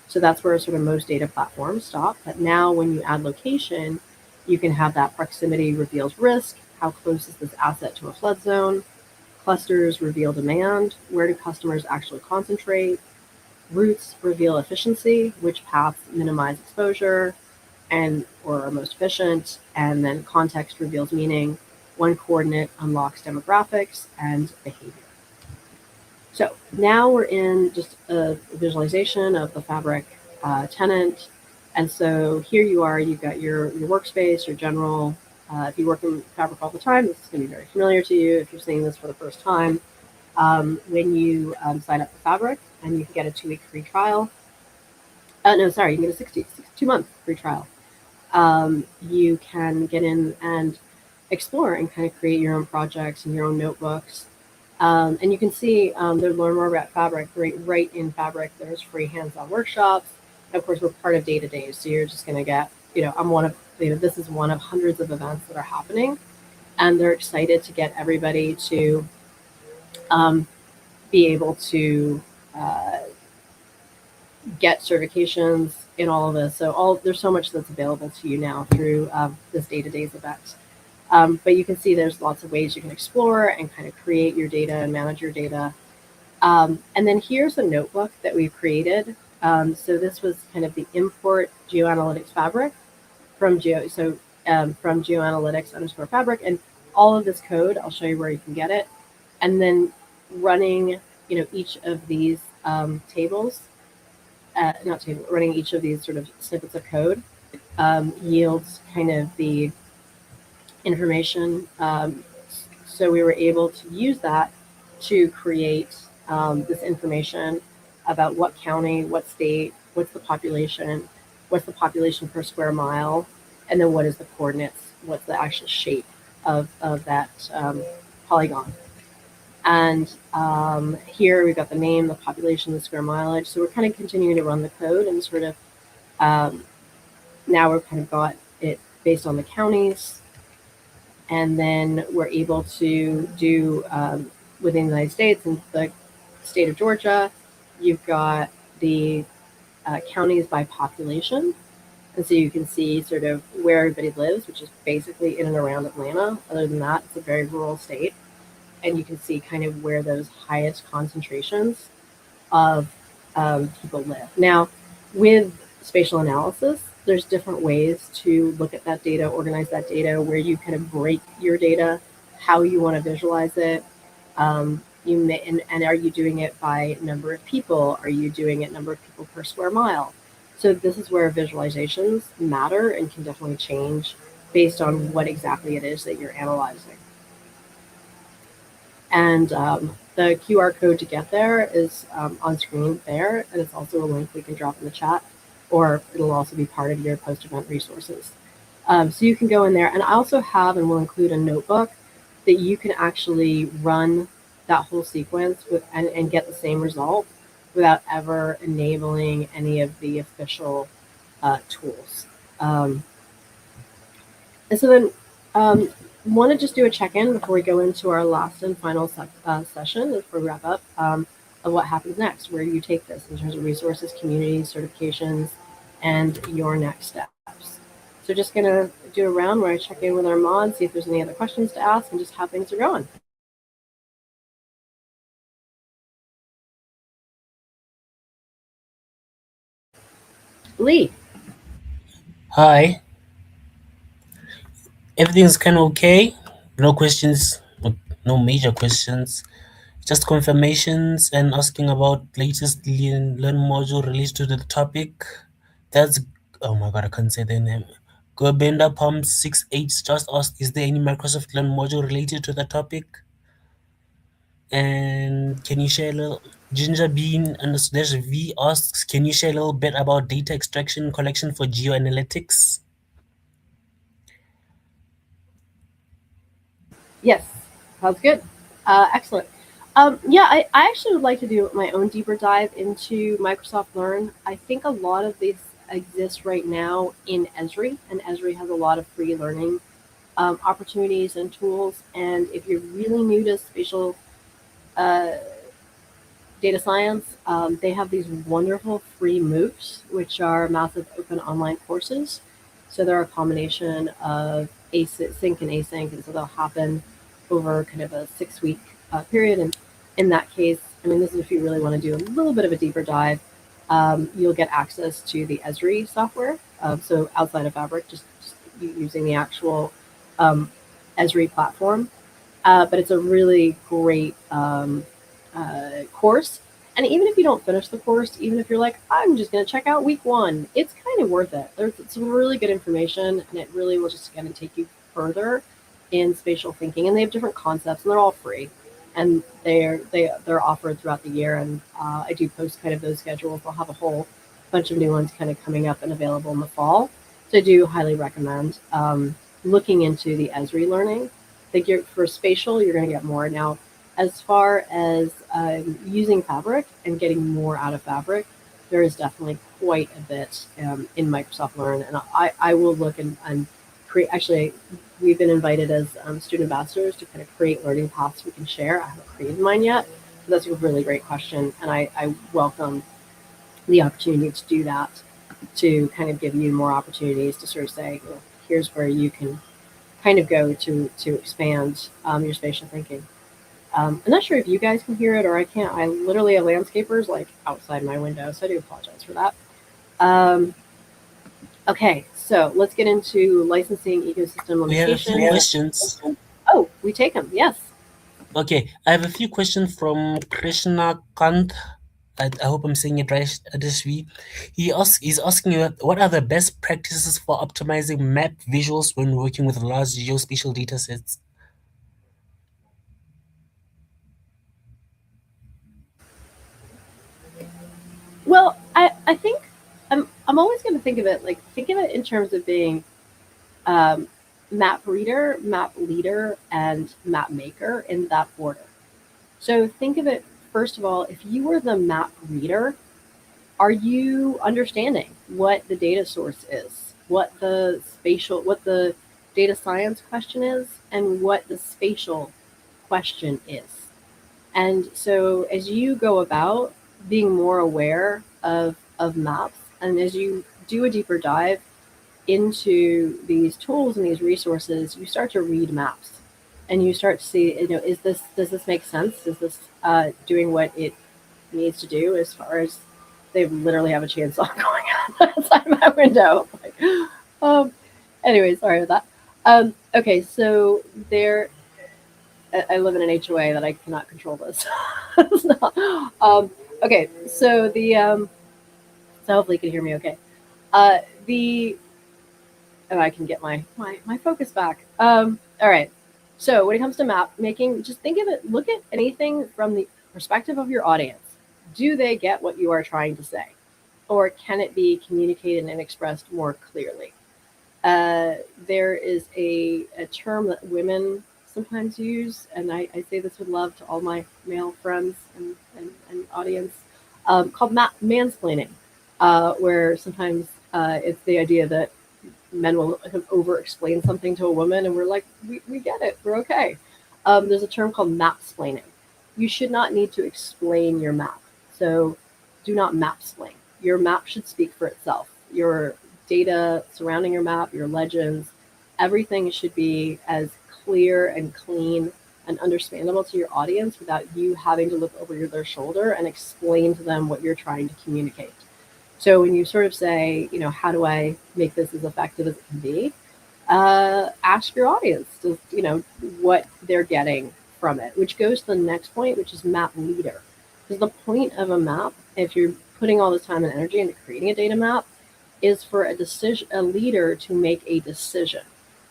So that's where sort of most data platforms stop. But now when you add location, you can have that proximity reveals risk. How close is this asset to a flood zone? Clusters reveal demand. Where do customers actually concentrate? Routes reveal efficiency, which paths minimize exposure and or are most efficient. And then context reveals meaning. One coordinate unlocks demographics and behavior. So now we're in just a visualization of the Fabric tenant. And so here you are, you've got your workspace, your general. If you work in Fabric all the time, this is going to be very familiar to you. If you're seeing this for the first time, when you sign up for Fabric, and you can get a 2-week free trial. You can get a 2-month free trial. You can get in and explore and kind of create your own projects and your own notebooks. And you can see learn more about Fabric right in Fabric. There's free hands-on workshops. And of course, we're part of Data Days, so you're just going to get, I'm one of, this is one of hundreds of events that are happening, and they're excited to get everybody to be able to get certifications in all of this. So there's so much that's available to you now through this Data Days event. But you can see there's lots of ways you can explore and kind of create your data and manage your data. And then here's a notebook that we've created. So this was kind of the import GeoAnalytics fabric from from GeoAnalytics_fabric, and all of this code. I'll show you where you can get it, and then running each of these tables, not table, running each of these sort of snippets of code yields kind of the information. So we were able to use that to create this information about what county, what state, what's the population per square mile, and then what is the coordinates, what's the actual shape of that polygon. And here we've got the name, the population, the square mileage. So we're kind of continuing to run the code and sort of now we've kind of got it based on the counties. And then we're able to do within the United States and the state of Georgia, you've got the counties by population. And so you can see sort of where everybody lives, which is basically in and around Atlanta. Other than that, it's a very rural state. And you can see kind of where those highest concentrations of people live. Now, with spatial analysis, there's different ways to look at that data, organize that data, where you kind of break your data, how you want to visualize it. You may, and are you doing it by number of people? Are you doing it number of people per square mile? So this is where visualizations matter and can definitely change based on what exactly it is that you're analyzing. And the QR code to get there is on screen there, and it's also a link we can drop in the chat, or it'll also be part of your post-event resources. So you can go in there, and I also have and will include a notebook that you can actually run that whole sequence with and get the same result without ever enabling any of the official tools. And so then want to just do a check-in before we go into our last and final session before we wrap up of what happens next, where you take this in terms of resources, communities, certifications, and your next steps. So just going to do a round where I check in with our mods, see if there's any other questions to ask, and just how things are going. Lee. Hi. Everything's kind of okay. No questions, no major questions. Just confirmations and asking about latest learn module released to the topic. That's, oh my god, I can't say their name. Gobenda Palm 68 just asked, is there any Microsoft Learn module related to the topic? And can you share a little, Ginger Bean and slash V asks, can you share a little bit about data extraction collection for GeoAnalytics? Yes, sounds good. Excellent. Yeah, I actually would like to do my own deeper dive into Microsoft Learn. I think a lot of these exist right now in Esri, and Esri has a lot of free learning opportunities and tools. And if you're really new to spatial data science, they have these wonderful free MOOCs, which are massive open online courses. So they're a combination of async and async, and so they'll happen over kind of a 6-week period. And in that case, I mean, this is if you really want to do a little bit of a deeper dive, you'll get access to the Esri software. So outside of Fabric, just using the actual Esri platform. But it's a really great course. And even if you don't finish the course, even if you're like, I'm just going to check out week 1, it's kind of worth it. There's some really good information, and it really will just kind of take you further in spatial thinking. And they have different concepts, and they're all free, and they're offered throughout the year. And I do post kind of those schedules. I'll have a whole bunch of new ones kind of coming up and available in the fall. So I do highly recommend looking into the Esri learning. I think for spatial, you're going to get more. Now, as far as using Fabric and getting more out of Fabric, there is definitely quite a bit in Microsoft Learn. And I will look and create, actually, we've been invited as student ambassadors to kind of create learning paths we can share. I haven't created mine yet, but that's a really great question. And I welcome the opportunity to do that, to kind of give you more opportunities to sort of say, here's where you can kind of go to expand your spatial thinking. I'm not sure if you guys can hear it or I can't. I literally have landscapers like outside my window, so I do apologize for that. Um, okay, so let's get into licensing ecosystem We have a few limitations. questions. Oh, we take them. Yes. Okay, I have a few questions from Krishna Kant. I hope I'm saying it right, Adeshvi. He's asking you what are the best practices for optimizing map visuals when working with large geospatial data sets? Well, I think I'm always going to think of it like think of it in terms of being um, map reader, map leader, and map maker in that order. So think of it first of all, if you were the map reader, are you understanding what the data source is, what the data science question is, and what the spatial question is? And so as you go about being more aware of maps, and as you do a deeper dive into these tools and these resources, you start to read maps and you start to see, is this, does this make sense? Is this doing what it needs to do as far as they literally have a chainsaw going on outside my window? Like, um, anyway, sorry about that. Okay, so there, I live in an HOA that I cannot control this. It's not- okay, so so hopefully you can hear me okay. The and I can get my focus back. All right. So when it comes to map making, just think of it. Look at anything from the perspective of your audience. Do they get what you are trying to say, or can it be communicated and expressed more clearly? Uh, there is a term that women sometimes use, and I say this with love to all my male friends and audience, called mansplaining, where sometimes it's the idea that men will have over explained something to a woman and we're like, we get it, we're okay. There's a term called map splaining. You should not need to explain your map. So do not map splain. Your map should speak for itself. Your data surrounding your map, your legends, everything should be as clear and clean and understandable to your audience without you having to look over their shoulder and explain to them what you're trying to communicate. So when you sort of say, how do I make this as effective as it can be? Ask your audience, what they're getting from it, which goes to the next point, which is map leader. Because the point of a map, if you're putting all this time and energy into creating a data map, is for a leader to make a decision,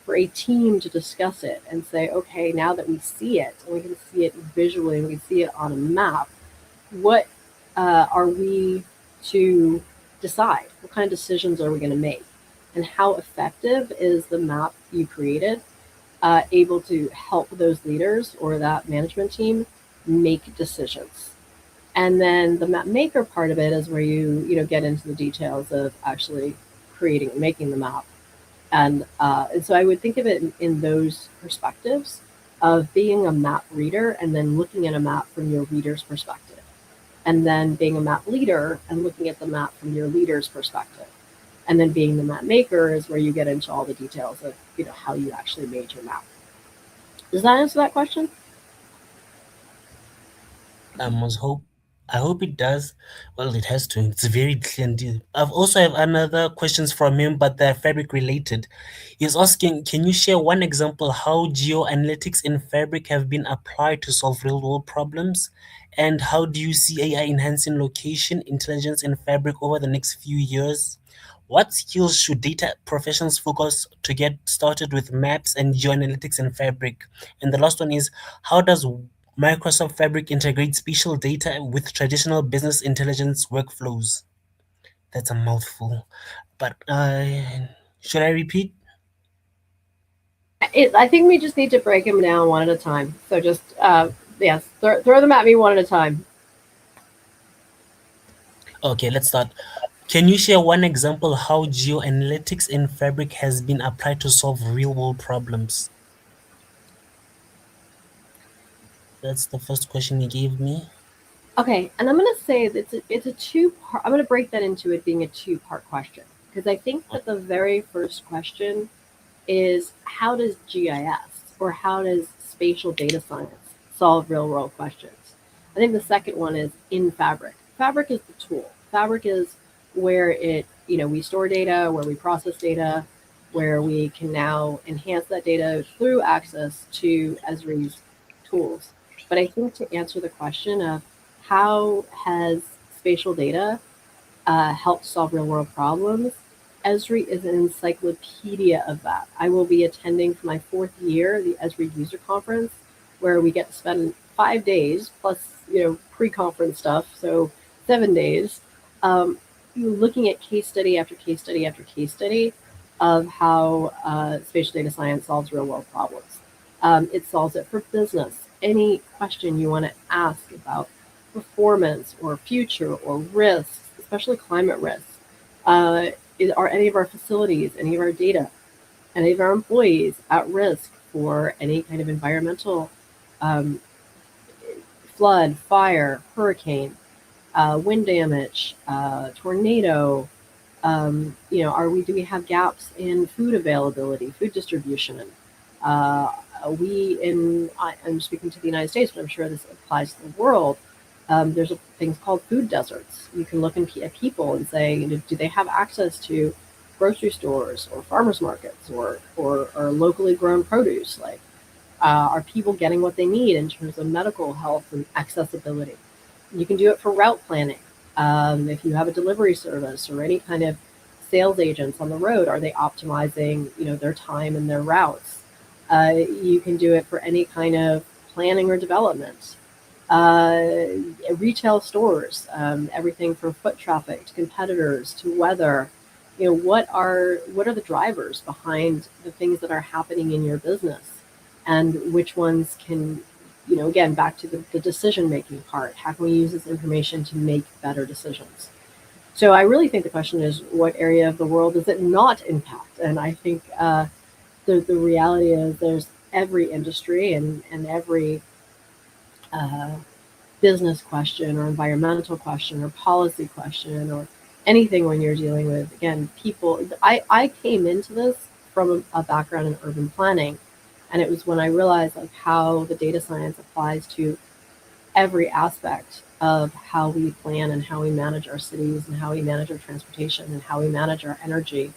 for a team to discuss it and say, okay, now that we see it, and we can see it visually, and we can see it on a map, what are we to decide? What kind of decisions are we going to make? And how effective is the map you created able to help those leaders or that management team make decisions? And then the map maker part of it is where you get into the details of actually creating and making the map. And so I would think of it in those perspectives of being a map reader and then looking at a map from your reader's perspective, and then being a map leader and looking at the map from your leader's perspective, and then being the map maker is where you get into all the details of how you actually made your map. Does that answer that question? I must hope. I hope it does. Well, it has to. It's very clear indeed. I've also have another questions from him, but they're fabric related. He's asking, can you share one example how geoanalytics in fabric have been applied to solve real world problems? And how do you see AI enhancing location intelligence in fabric over the next few years? What skills should data professionals focus to get started with maps and geoanalytics in fabric? And the last one is, how does Microsoft Fabric integrates spatial data with traditional business intelligence workflows? That's a mouthful. But should I repeat? I think we just need to break them down one at a time. So just yes, throw them at me one at a time. Okay, let's start. Can you share one example how geoanalytics in Fabric has been applied to solve real-world problems? That's the first question he gave me. Okay, and I'm going to say that it's a two-part. I'm going to break that into it being a two-part question because I think that the very first question is how does GIS or how does spatial data science solve real world questions? I think the second one is in Fabric. Fabric is the tool. Fabric is where we store data, where we process data, where we can now enhance that data through access to Esri's tools. But I think to answer the question of how has spatial data helped solve real world problems, Esri is an encyclopedia of that. I will be attending for my fourth year the Esri User Conference, where we get to spend 5 days plus pre-conference stuff, so 7 days, um, looking at case study after case study after case study of how spatial data science solves real world problems. It solves it for business. Any question you want to ask about performance or future or risks, especially climate risks. Are any of our facilities, any of our data, any of our employees at risk for any kind of environmental um, flood, fire, hurricane, wind damage, tornado? Do we have gaps in food availability, food distribution? I'm speaking to the United States, but I'm sure this applies to the world. There's things called food deserts. You can look at people and say, do they have access to grocery stores or farmers markets or locally grown produce? Like, are people getting what they need in terms of medical health and accessibility? You can do it for route planning. If you have a delivery service or any kind of sales agents on the road, are they optimizing, their time and their routes? You can do it for any kind of planning or development. Uh, Retail stores, everything from foot traffic to competitors to weather. What are the drivers behind the things that are happening in your business, and which ones can, again, back to the decision making part. How can we use this information to make better decisions? So I really think the question is, what area of the world does it not impact? And I think the reality is there's every industry and every uh, business question or environmental question or policy question or anything when you're dealing with, again, people. I came into this from a background in urban planning, and it was when I realized like how the data science applies to every aspect of how we plan and how we manage our cities and how we manage our transportation and how we manage our energy.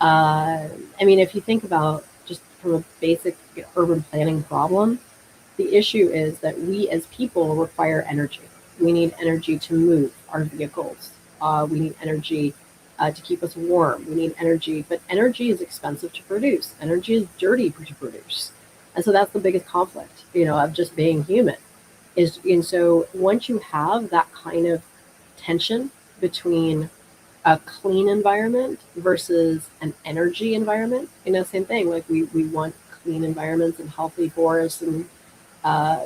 If you think about just from a basic urban planning problem, the issue is that we as people require energy. We need energy to move our vehicles. We need energy to keep us warm. We need energy, but energy is expensive to produce. Energy is dirty to produce. And so that's the biggest conflict, of just being human. And so once you have that kind of tension between a clean environment versus an energy environment, same thing. Like we want clean environments and healthy forests and uh,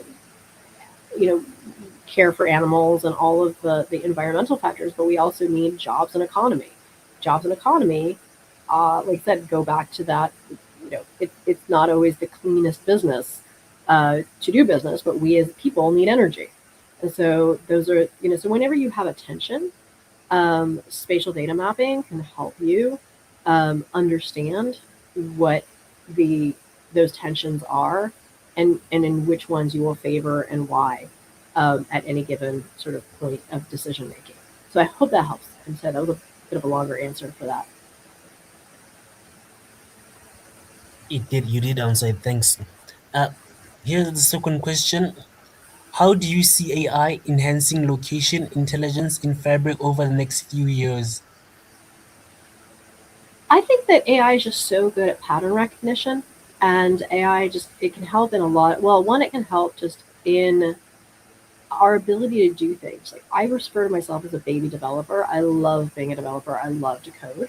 you know, care for animals and all of the environmental factors, but we also need jobs and economy. Jobs and economy, like I said, go back to that. It's not always the cleanest business to do business, but we as people need energy. And so those are, so whenever you have a tension, spatial data mapping can help you understand what the those tensions are and in which ones you will favor and why at any given sort of point of decision making. So I hope that helps. And so that was a bit of a longer answer for that. It did. You did answer it. Thanks. Uh, Here's the second question. How do you see AI enhancing location intelligence in Fabric over the next few years? I think that AI is just so good at pattern recognition, and AI just it can help in a lot. Well, one, it can help just in our ability to do things. Like I refer to myself as a baby developer. I love being a developer. I love to code.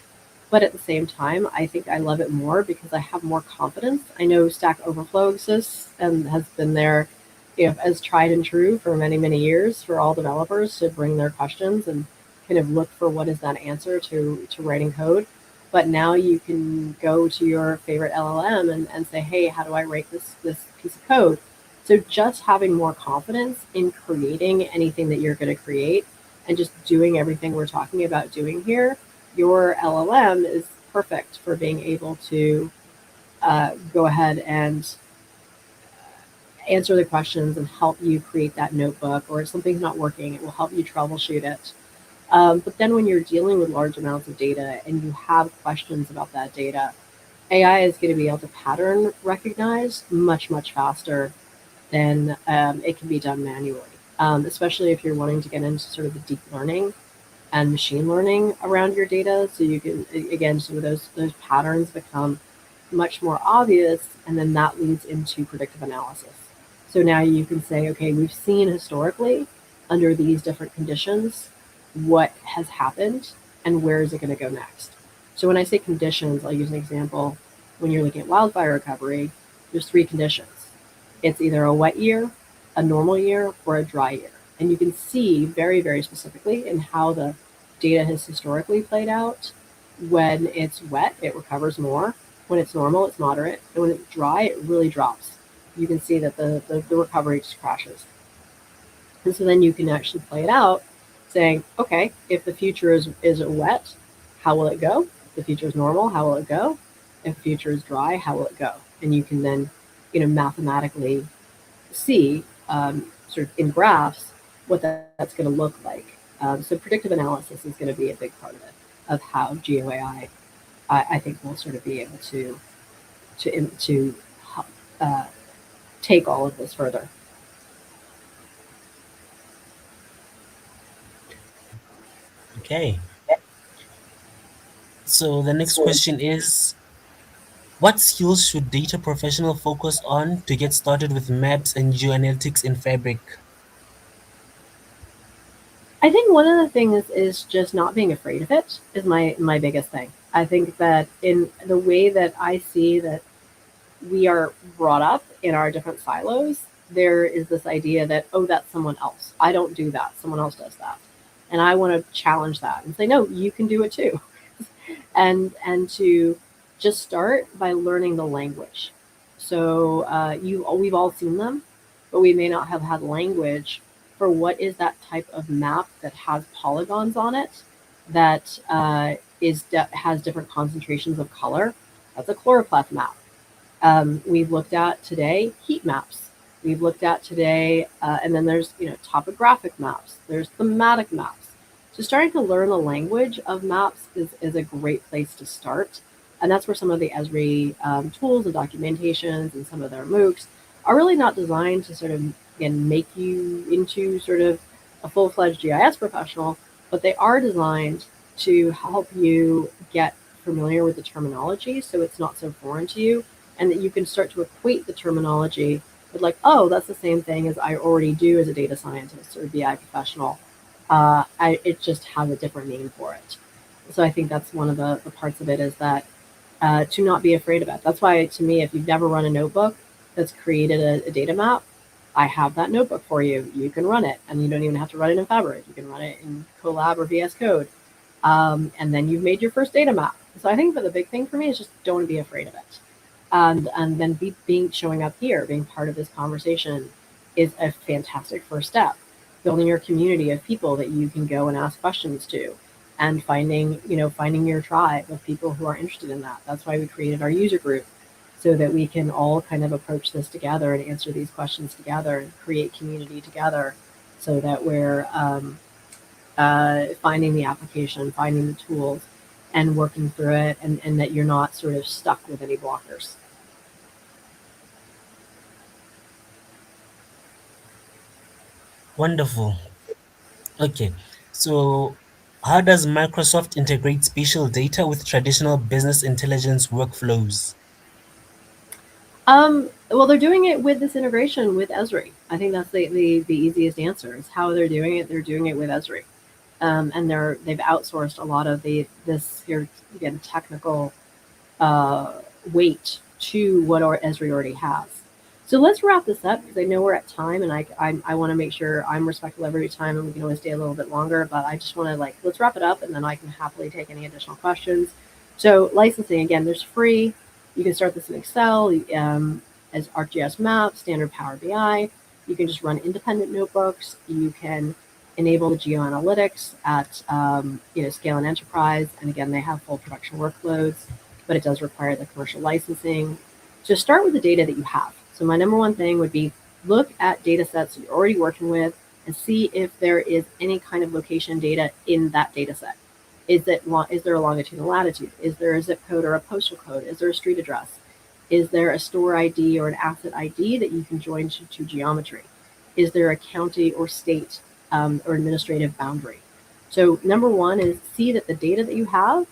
But at the same time, I think I love it more because I have more confidence. I know Stack Overflow exists and has been there, as tried and true for many, many years for all developers to bring their questions and kind of look for what is that answer to writing code. But now you can go to your favorite LLM and say, hey, how do I write this piece of code? So just having more confidence in creating anything that you're going to create and just doing everything we're talking about doing here, your LLM is perfect for being able to go ahead and answer the questions and help you create that notebook, or if something's not working, it will help you troubleshoot it. But then when you're dealing with large amounts of data and you have questions about that data, AI is going to be able to pattern recognize much, much faster than it can be done manually, especially if you're wanting to get into sort of the deep learning and machine learning around your data. So you can, again, some of those patterns become much more obvious, and then that leads into predictive analysis. So now you can say, okay, we've seen historically under these different conditions what has happened and where is it going to go next. So when I say conditions, I'll use an example. When you're looking at wildfire recovery, there's three conditions. It's either a wet year, a normal year, or a dry year. And you can see very, very specifically in how the data has historically played out. When it's wet, it recovers more. When it's normal, it's moderate. And when it's dry, it really drops. You can see that the recovery just crashes. And so then you can actually play it out saying, okay, if the future is wet, how will it go? If the future is normal, how will it go? If the future is dry, how will it go? And you can then, mathematically see sort of in graphs what that's going to look like. So predictive analysis is going to be a big part of it, of how GeoAI, I think, will sort of be able to uh, take all of this further. Okay. So the next question is, what skills should data professional focus on to get started with maps and geoanalytics in Fabric? I think one of the things is just not being afraid of it is my biggest thing. I think that in the way that I see that we are brought up in our different silos, there is this idea that, oh, that's someone else. I don't do that. Someone else does that. And I want to challenge that and say, no, you can do it too. And to just start by learning the language. So we've all seen them, but we may not have had language for what is that type of map that has polygons on it, that has different concentrations of color. That's a choropleth map. We've looked at today heat maps. We've looked at today, and then there's topographic maps. There's thematic maps. So starting to learn the language of maps is a great place to start, and that's where some of the Esri tools and documentations and some of their MOOCs are really not designed to sort of again make you into sort of a full-fledged GIS professional, but they are designed to help you get familiar with the terminology so it's not so foreign to you, and that you can start to equate the terminology with like, oh, that's the same thing as I already do as a data scientist or a BI professional. It just has a different name for it. So I think that's one of the parts of it is that to not be afraid of it. That's why, to me, if you've never run a notebook that's created a data map, I have that notebook for you. You can run it, and you don't even have to run it in Fabric. You can run it in Colab or VS Code, and then you've made your first data map. So I think that the big thing for me is just don't be afraid of it, and then being showing up here, being part of this conversation, is a fantastic first step. Building your community of people that you can go and ask questions to, and finding your tribe of people who are interested in that. That's why we created our user group, so that we can all kind of approach this together and answer these questions together and create community together, so that we're finding the application, finding the tools, and working through it, and that you're not sort of stuck with any blockers. Wonderful. Okay. So how does Microsoft integrate spatial data with traditional business intelligence workflows? Well, they're doing it with this integration with Esri. I think that's the easiest answer is how they're doing it. They're doing it with Esri, and they've outsourced a lot of this here again technical uh, weight to what our Esri already has. So let's wrap this up because I know we're at time, and I want to make sure I'm respectful of every time, and we can always stay a little bit longer. But I just want to let's wrap it up, and then I can happily take any additional questions. So licensing again, there's free. You can start this in Excel. as ArcGIS Maps, standard Power BI. You can just run independent notebooks. You can enable the GeoAnalytics at scale and enterprise. And again, they have full production workloads, but it does require the commercial licensing. So start with the data that you have. So my number one thing would be look at data sets that you're already working with and see if there is any kind of location data in that data set. Is there a longitude and latitude? Is there a zip code or a postal code? Is there a street address? Is there a store ID or an asset ID that you can join to geometry? Is there a county or state or administrative boundary? So number one is see that the data that you have,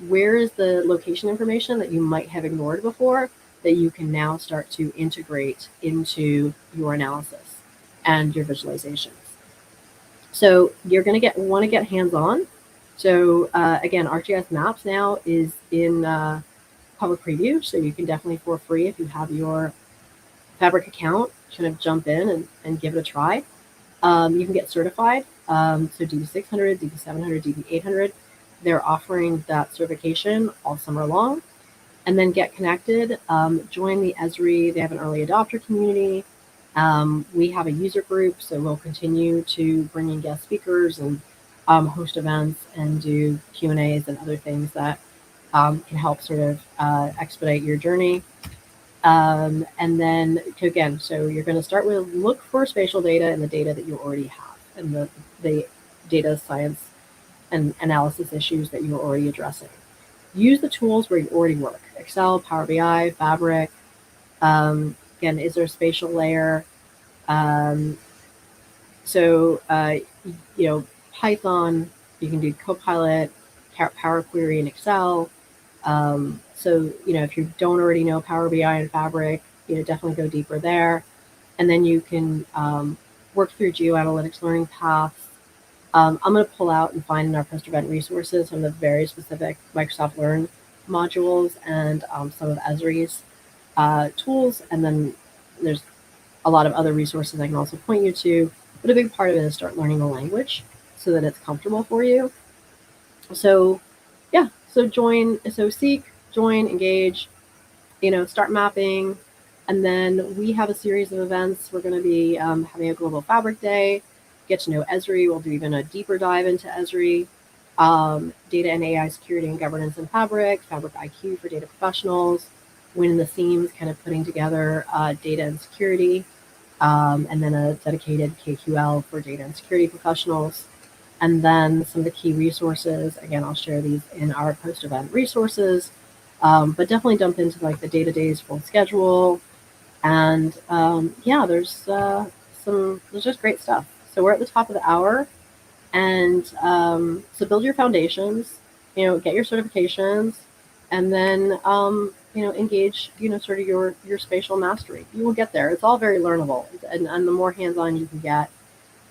where is the location information that you might have ignored before that you can now start to integrate into your analysis and your visualizations. So you're going to want to get hands-on. So again, ArcGIS Maps now is in public preview, so you can definitely for free, if you have your Fabric account, kind of jump in and give it a try. You can get certified. So DB600, DB700, DB800, they're offering that certification all summer long. And then get connected. Join the Esri. They have an early adopter community. We have a user group, so we'll continue to bring in guest speakers and host events and do Q&As and other things that can help sort of expedite your journey. And then again, so you're going to start with look for spatial data in the data that you already have and the data science and analysis issues that you're already addressing. Use the tools where you already work: Excel, Power BI, Fabric. Again, is there a spatial layer? Python, you can do Copilot, Power Query in Excel. If you don't already know Power BI and Fabric, definitely go deeper there. And then you can work through GeoAnalytics learning paths. I'm going to pull out and find in our post-event resources some of the very specific Microsoft Learn modules and some of Esri's tools. And then there's a lot of other resources I can also point you to. But a big part of it is start learning the language so that it's comfortable for you. So seek, join, engage, start mapping. And then we have a series of events. We're going to be having a Global Fabric Day, get to know Esri. We'll do even a deeper dive into Esri, data and AI security and governance in Fabric, Fabric IQ for data professionals, Win the Seams, kind of putting together data and security, and then a dedicated KQL for data and security professionals. And then some of the key resources, again, I'll share these in our post-event resources, but definitely dump into like the data days full schedule. And there's just great stuff. So we're at the top of the hour. And so build your foundations, get your certifications, and then, engage, sort of your spatial mastery. You will get there. It's all very learnable. And the more hands-on you can get,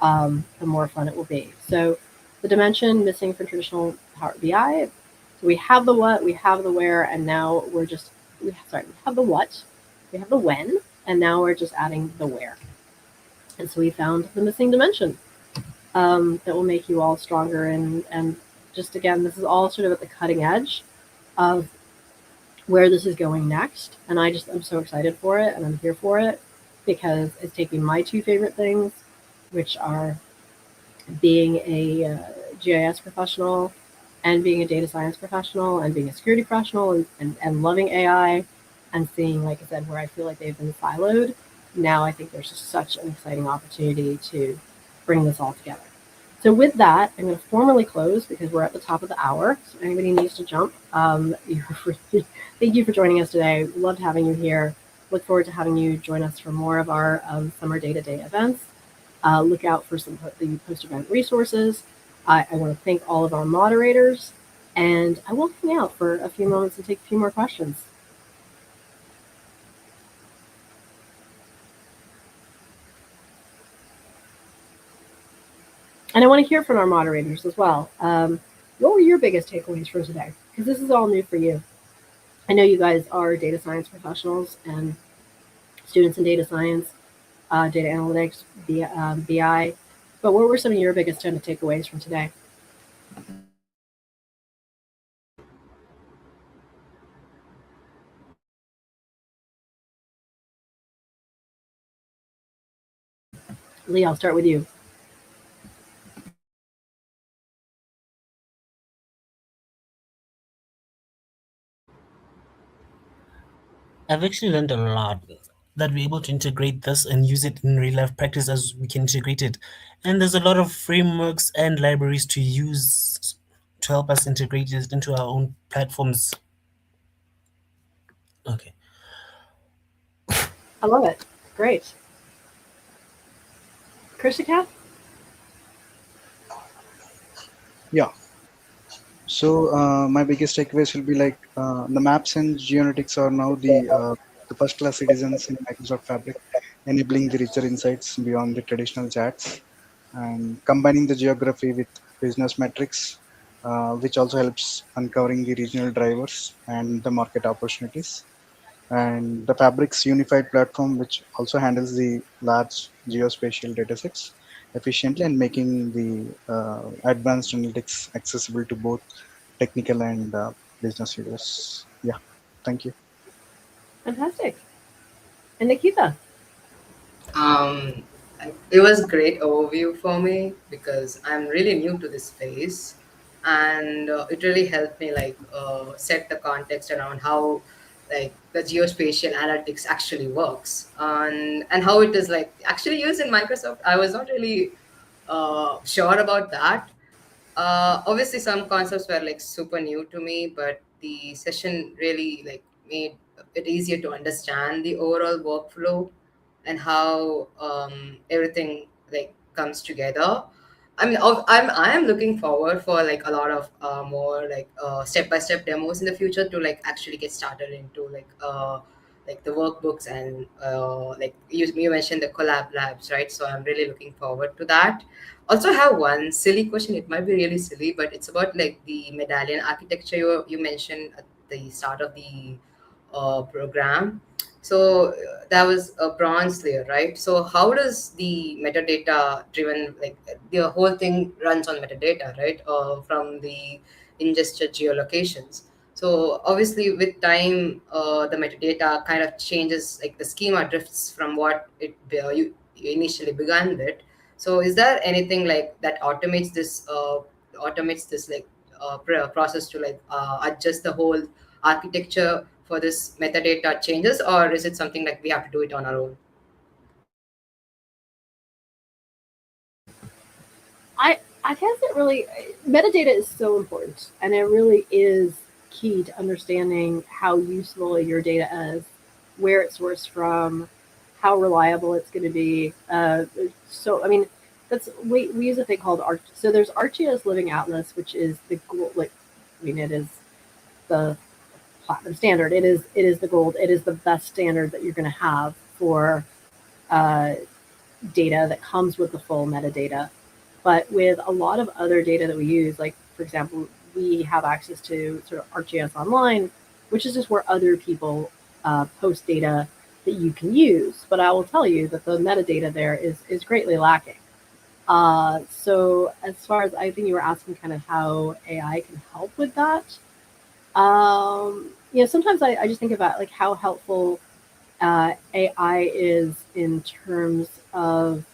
the more fun it will be. So the dimension missing from traditional Power BI. So we have the what, we have the where, and now we have the what, we have the when, and now we're just adding the where. And so we found the missing dimension that will make you all stronger. And just again, this is all sort of at the cutting edge of where this is going next. And I'm so excited for it, and I'm here for it because it's taking my two favorite things, which are being a GIS professional and being a data science professional and being a security professional and loving AI and seeing, like I said, where I feel like they've been siloed. Now I think there's just such an exciting opportunity to bring this all together. So with that, I'm going to formally close because we're at the top of the hour. So anybody needs to jump. Thank you for joining us today. Loved having you here. Look forward to having you join us for more of our summer data day events. Look out for some of the post-event resources. I want to thank all of our moderators, and I will hang out for a few moments and take a few more questions. And I want to hear from our moderators as well. What were your biggest takeaways for today? Because this is all new for you. I know you guys are data science professionals and students in data science, data analytics, BI. But what were some of your biggest kind of takeaways from today? Lee, I'll start with you. I've actually learned a lot that we're able to integrate this and use it in real life practice as we can integrate it. And there's a lot of frameworks and libraries to use to help us integrate it into our own platforms. Okay. I love it. Great. Krishika? Yeah. So my biggest takeaways will be like the maps and geoanalytics are now the first class citizens in Microsoft Fabric, enabling the richer insights beyond the traditional chats and combining the geography with business metrics, which also helps uncovering the regional drivers and the market opportunities. And the Fabric's unified platform, which also handles the large geospatial datasets efficiently and making the advanced analytics accessible to both technical and business users. Yeah, thank you. Fantastic. And Nikita? Um, it was a great overview for me because I'm really new to this space, and it really helped me set the context around how like the geospatial analytics actually works and how it is like actually used in Microsoft. I was not really sure about that. Obviously, some concepts were like super new to me, but the session really like made it easier to understand the overall workflow and how everything like comes together. I mean, I am looking forward for like a lot of more step by step demos in the future to like actually get started into like the workbooks and like you mentioned the collab labs, right? So I'm really looking forward to that. Also have one silly question. It might be really silly, but it's about like the medallion architecture you mentioned at the start of the program. So that was a bronze layer, right? So how does the metadata driven like the whole thing runs on metadata, right? From the ingested geolocations. So obviously with time, the metadata kind of changes, like the schema drifts from what you initially began with. So is there anything like that automates this like process to like adjust the whole architecture for this metadata changes, or is it something like we have to do it on our own? I guess it really metadata is so important, and it really is key to understanding how useful your data is, where it's sourced from, how reliable it's going to be. So I mean, we use a thing called Arch. So there's ArcGIS Living Atlas, which is the gold. Like, I mean, it is the platinum standard. It is the gold. It is the best standard that you're going to have for uh, data that comes with the full metadata. But with a lot of other data that we use, like for example, we have access to sort of ArcGIS Online, which is just where other people post data that you can use. But I will tell you that the metadata there is greatly lacking. So as far as I think you were asking kind of how AI can help with that, sometimes I just think about like how helpful AI is in terms of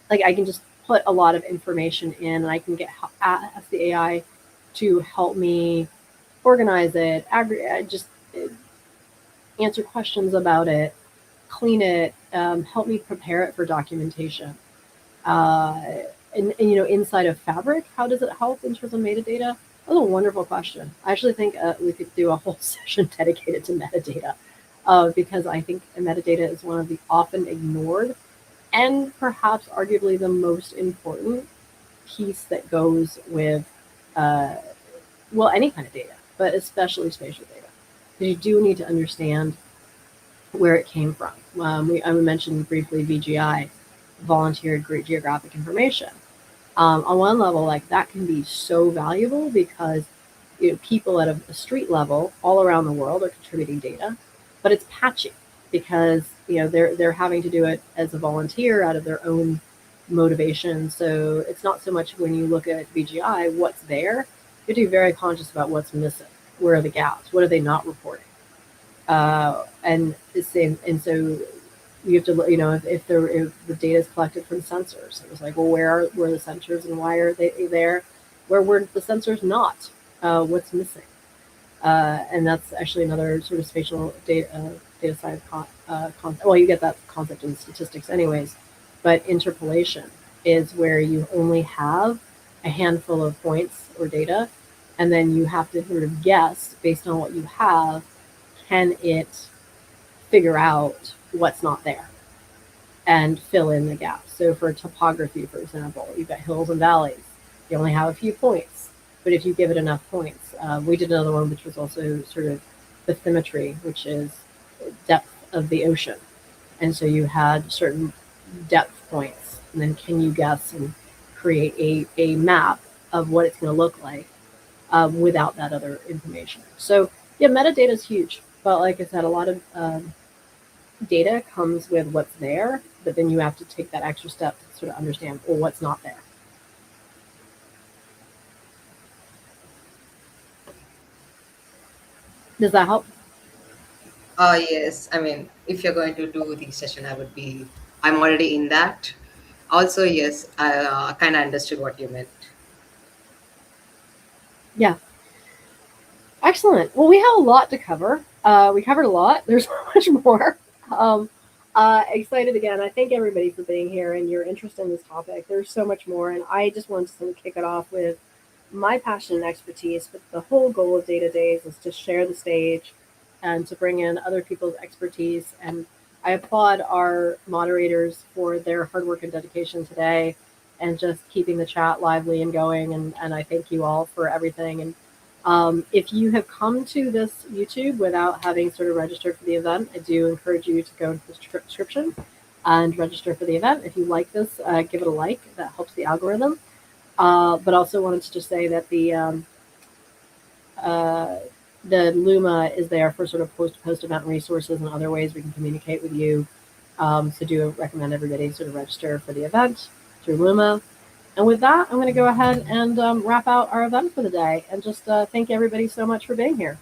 like I can just put a lot of information in and I can ask the AI to help me organize it, just answer questions about it, clean it, help me prepare it for documentation. Uh, and inside of Fabric, how does it help in terms of metadata? That's a wonderful question. I actually think we could do a whole session dedicated to metadata because I think metadata is one of the often ignored and perhaps arguably the most important piece that goes with, uh, well, any kind of data, but especially spatial data. Because you do need to understand where it came from. I mentioned briefly VGI, volunteered geographic information. On one level, like that can be so valuable because people at a street level all around the world are contributing data, but it's patchy because they're having to do it as a volunteer out of their own motivation. So it's not so much when you look at VGI what's there. You have to be very conscious about what's missing. Where are the gaps? What are they not reporting? And the same. And so you have to, if the data is collected from sensors, it was like, well, were the sensors and why are they there? Where were the sensors not? What's missing? And that's actually another sort of spatial data science concept. Well, you get that concept in statistics, anyways. But interpolation is where you only have a handful of points or data, and then you have to sort of guess based on what you have, can it figure out what's not there and fill in the gaps. So for topography, for example, you've got hills and valleys. You only have a few points, but if you give it enough points, we did another one which was also sort of bathymetry, which is depth of the ocean. And so you had certain depth points, and then can you guess and create a map of what it's going to look like without that other information. So yeah, metadata is huge, but like I said, a lot of data comes with what's there, but then you have to take that extra step to sort of understand, well, what's not there. Does that help? Yes. I mean, if you're going to do the session, I'm already in that. Also, yes, I kind of understood what you meant. Yeah. Excellent. Well, we have a lot to cover. We covered a lot. There's so much more. Um, excited again. I thank everybody for being here and your interest in this topic. There's so much more, and I just wanted to sort of kick it off with my passion and expertise. But the whole goal of Data Days is to share the stage and to bring in other people's expertise. And I applaud our moderators for their hard work and dedication today, and just keeping the chat lively and going. And I thank you all for everything. And if you have come to this YouTube without having sort of registered for the event, I do encourage you to go into the description and register for the event. If you like this, give it a like. That helps the algorithm. But also wanted to just say that uh, the Luma is there for sort of post event resources and other ways we can communicate with you. So do recommend everybody sort of register for the event through Luma. And with that, I'm going to go ahead and wrap out our event for the day and just thank everybody so much for being here.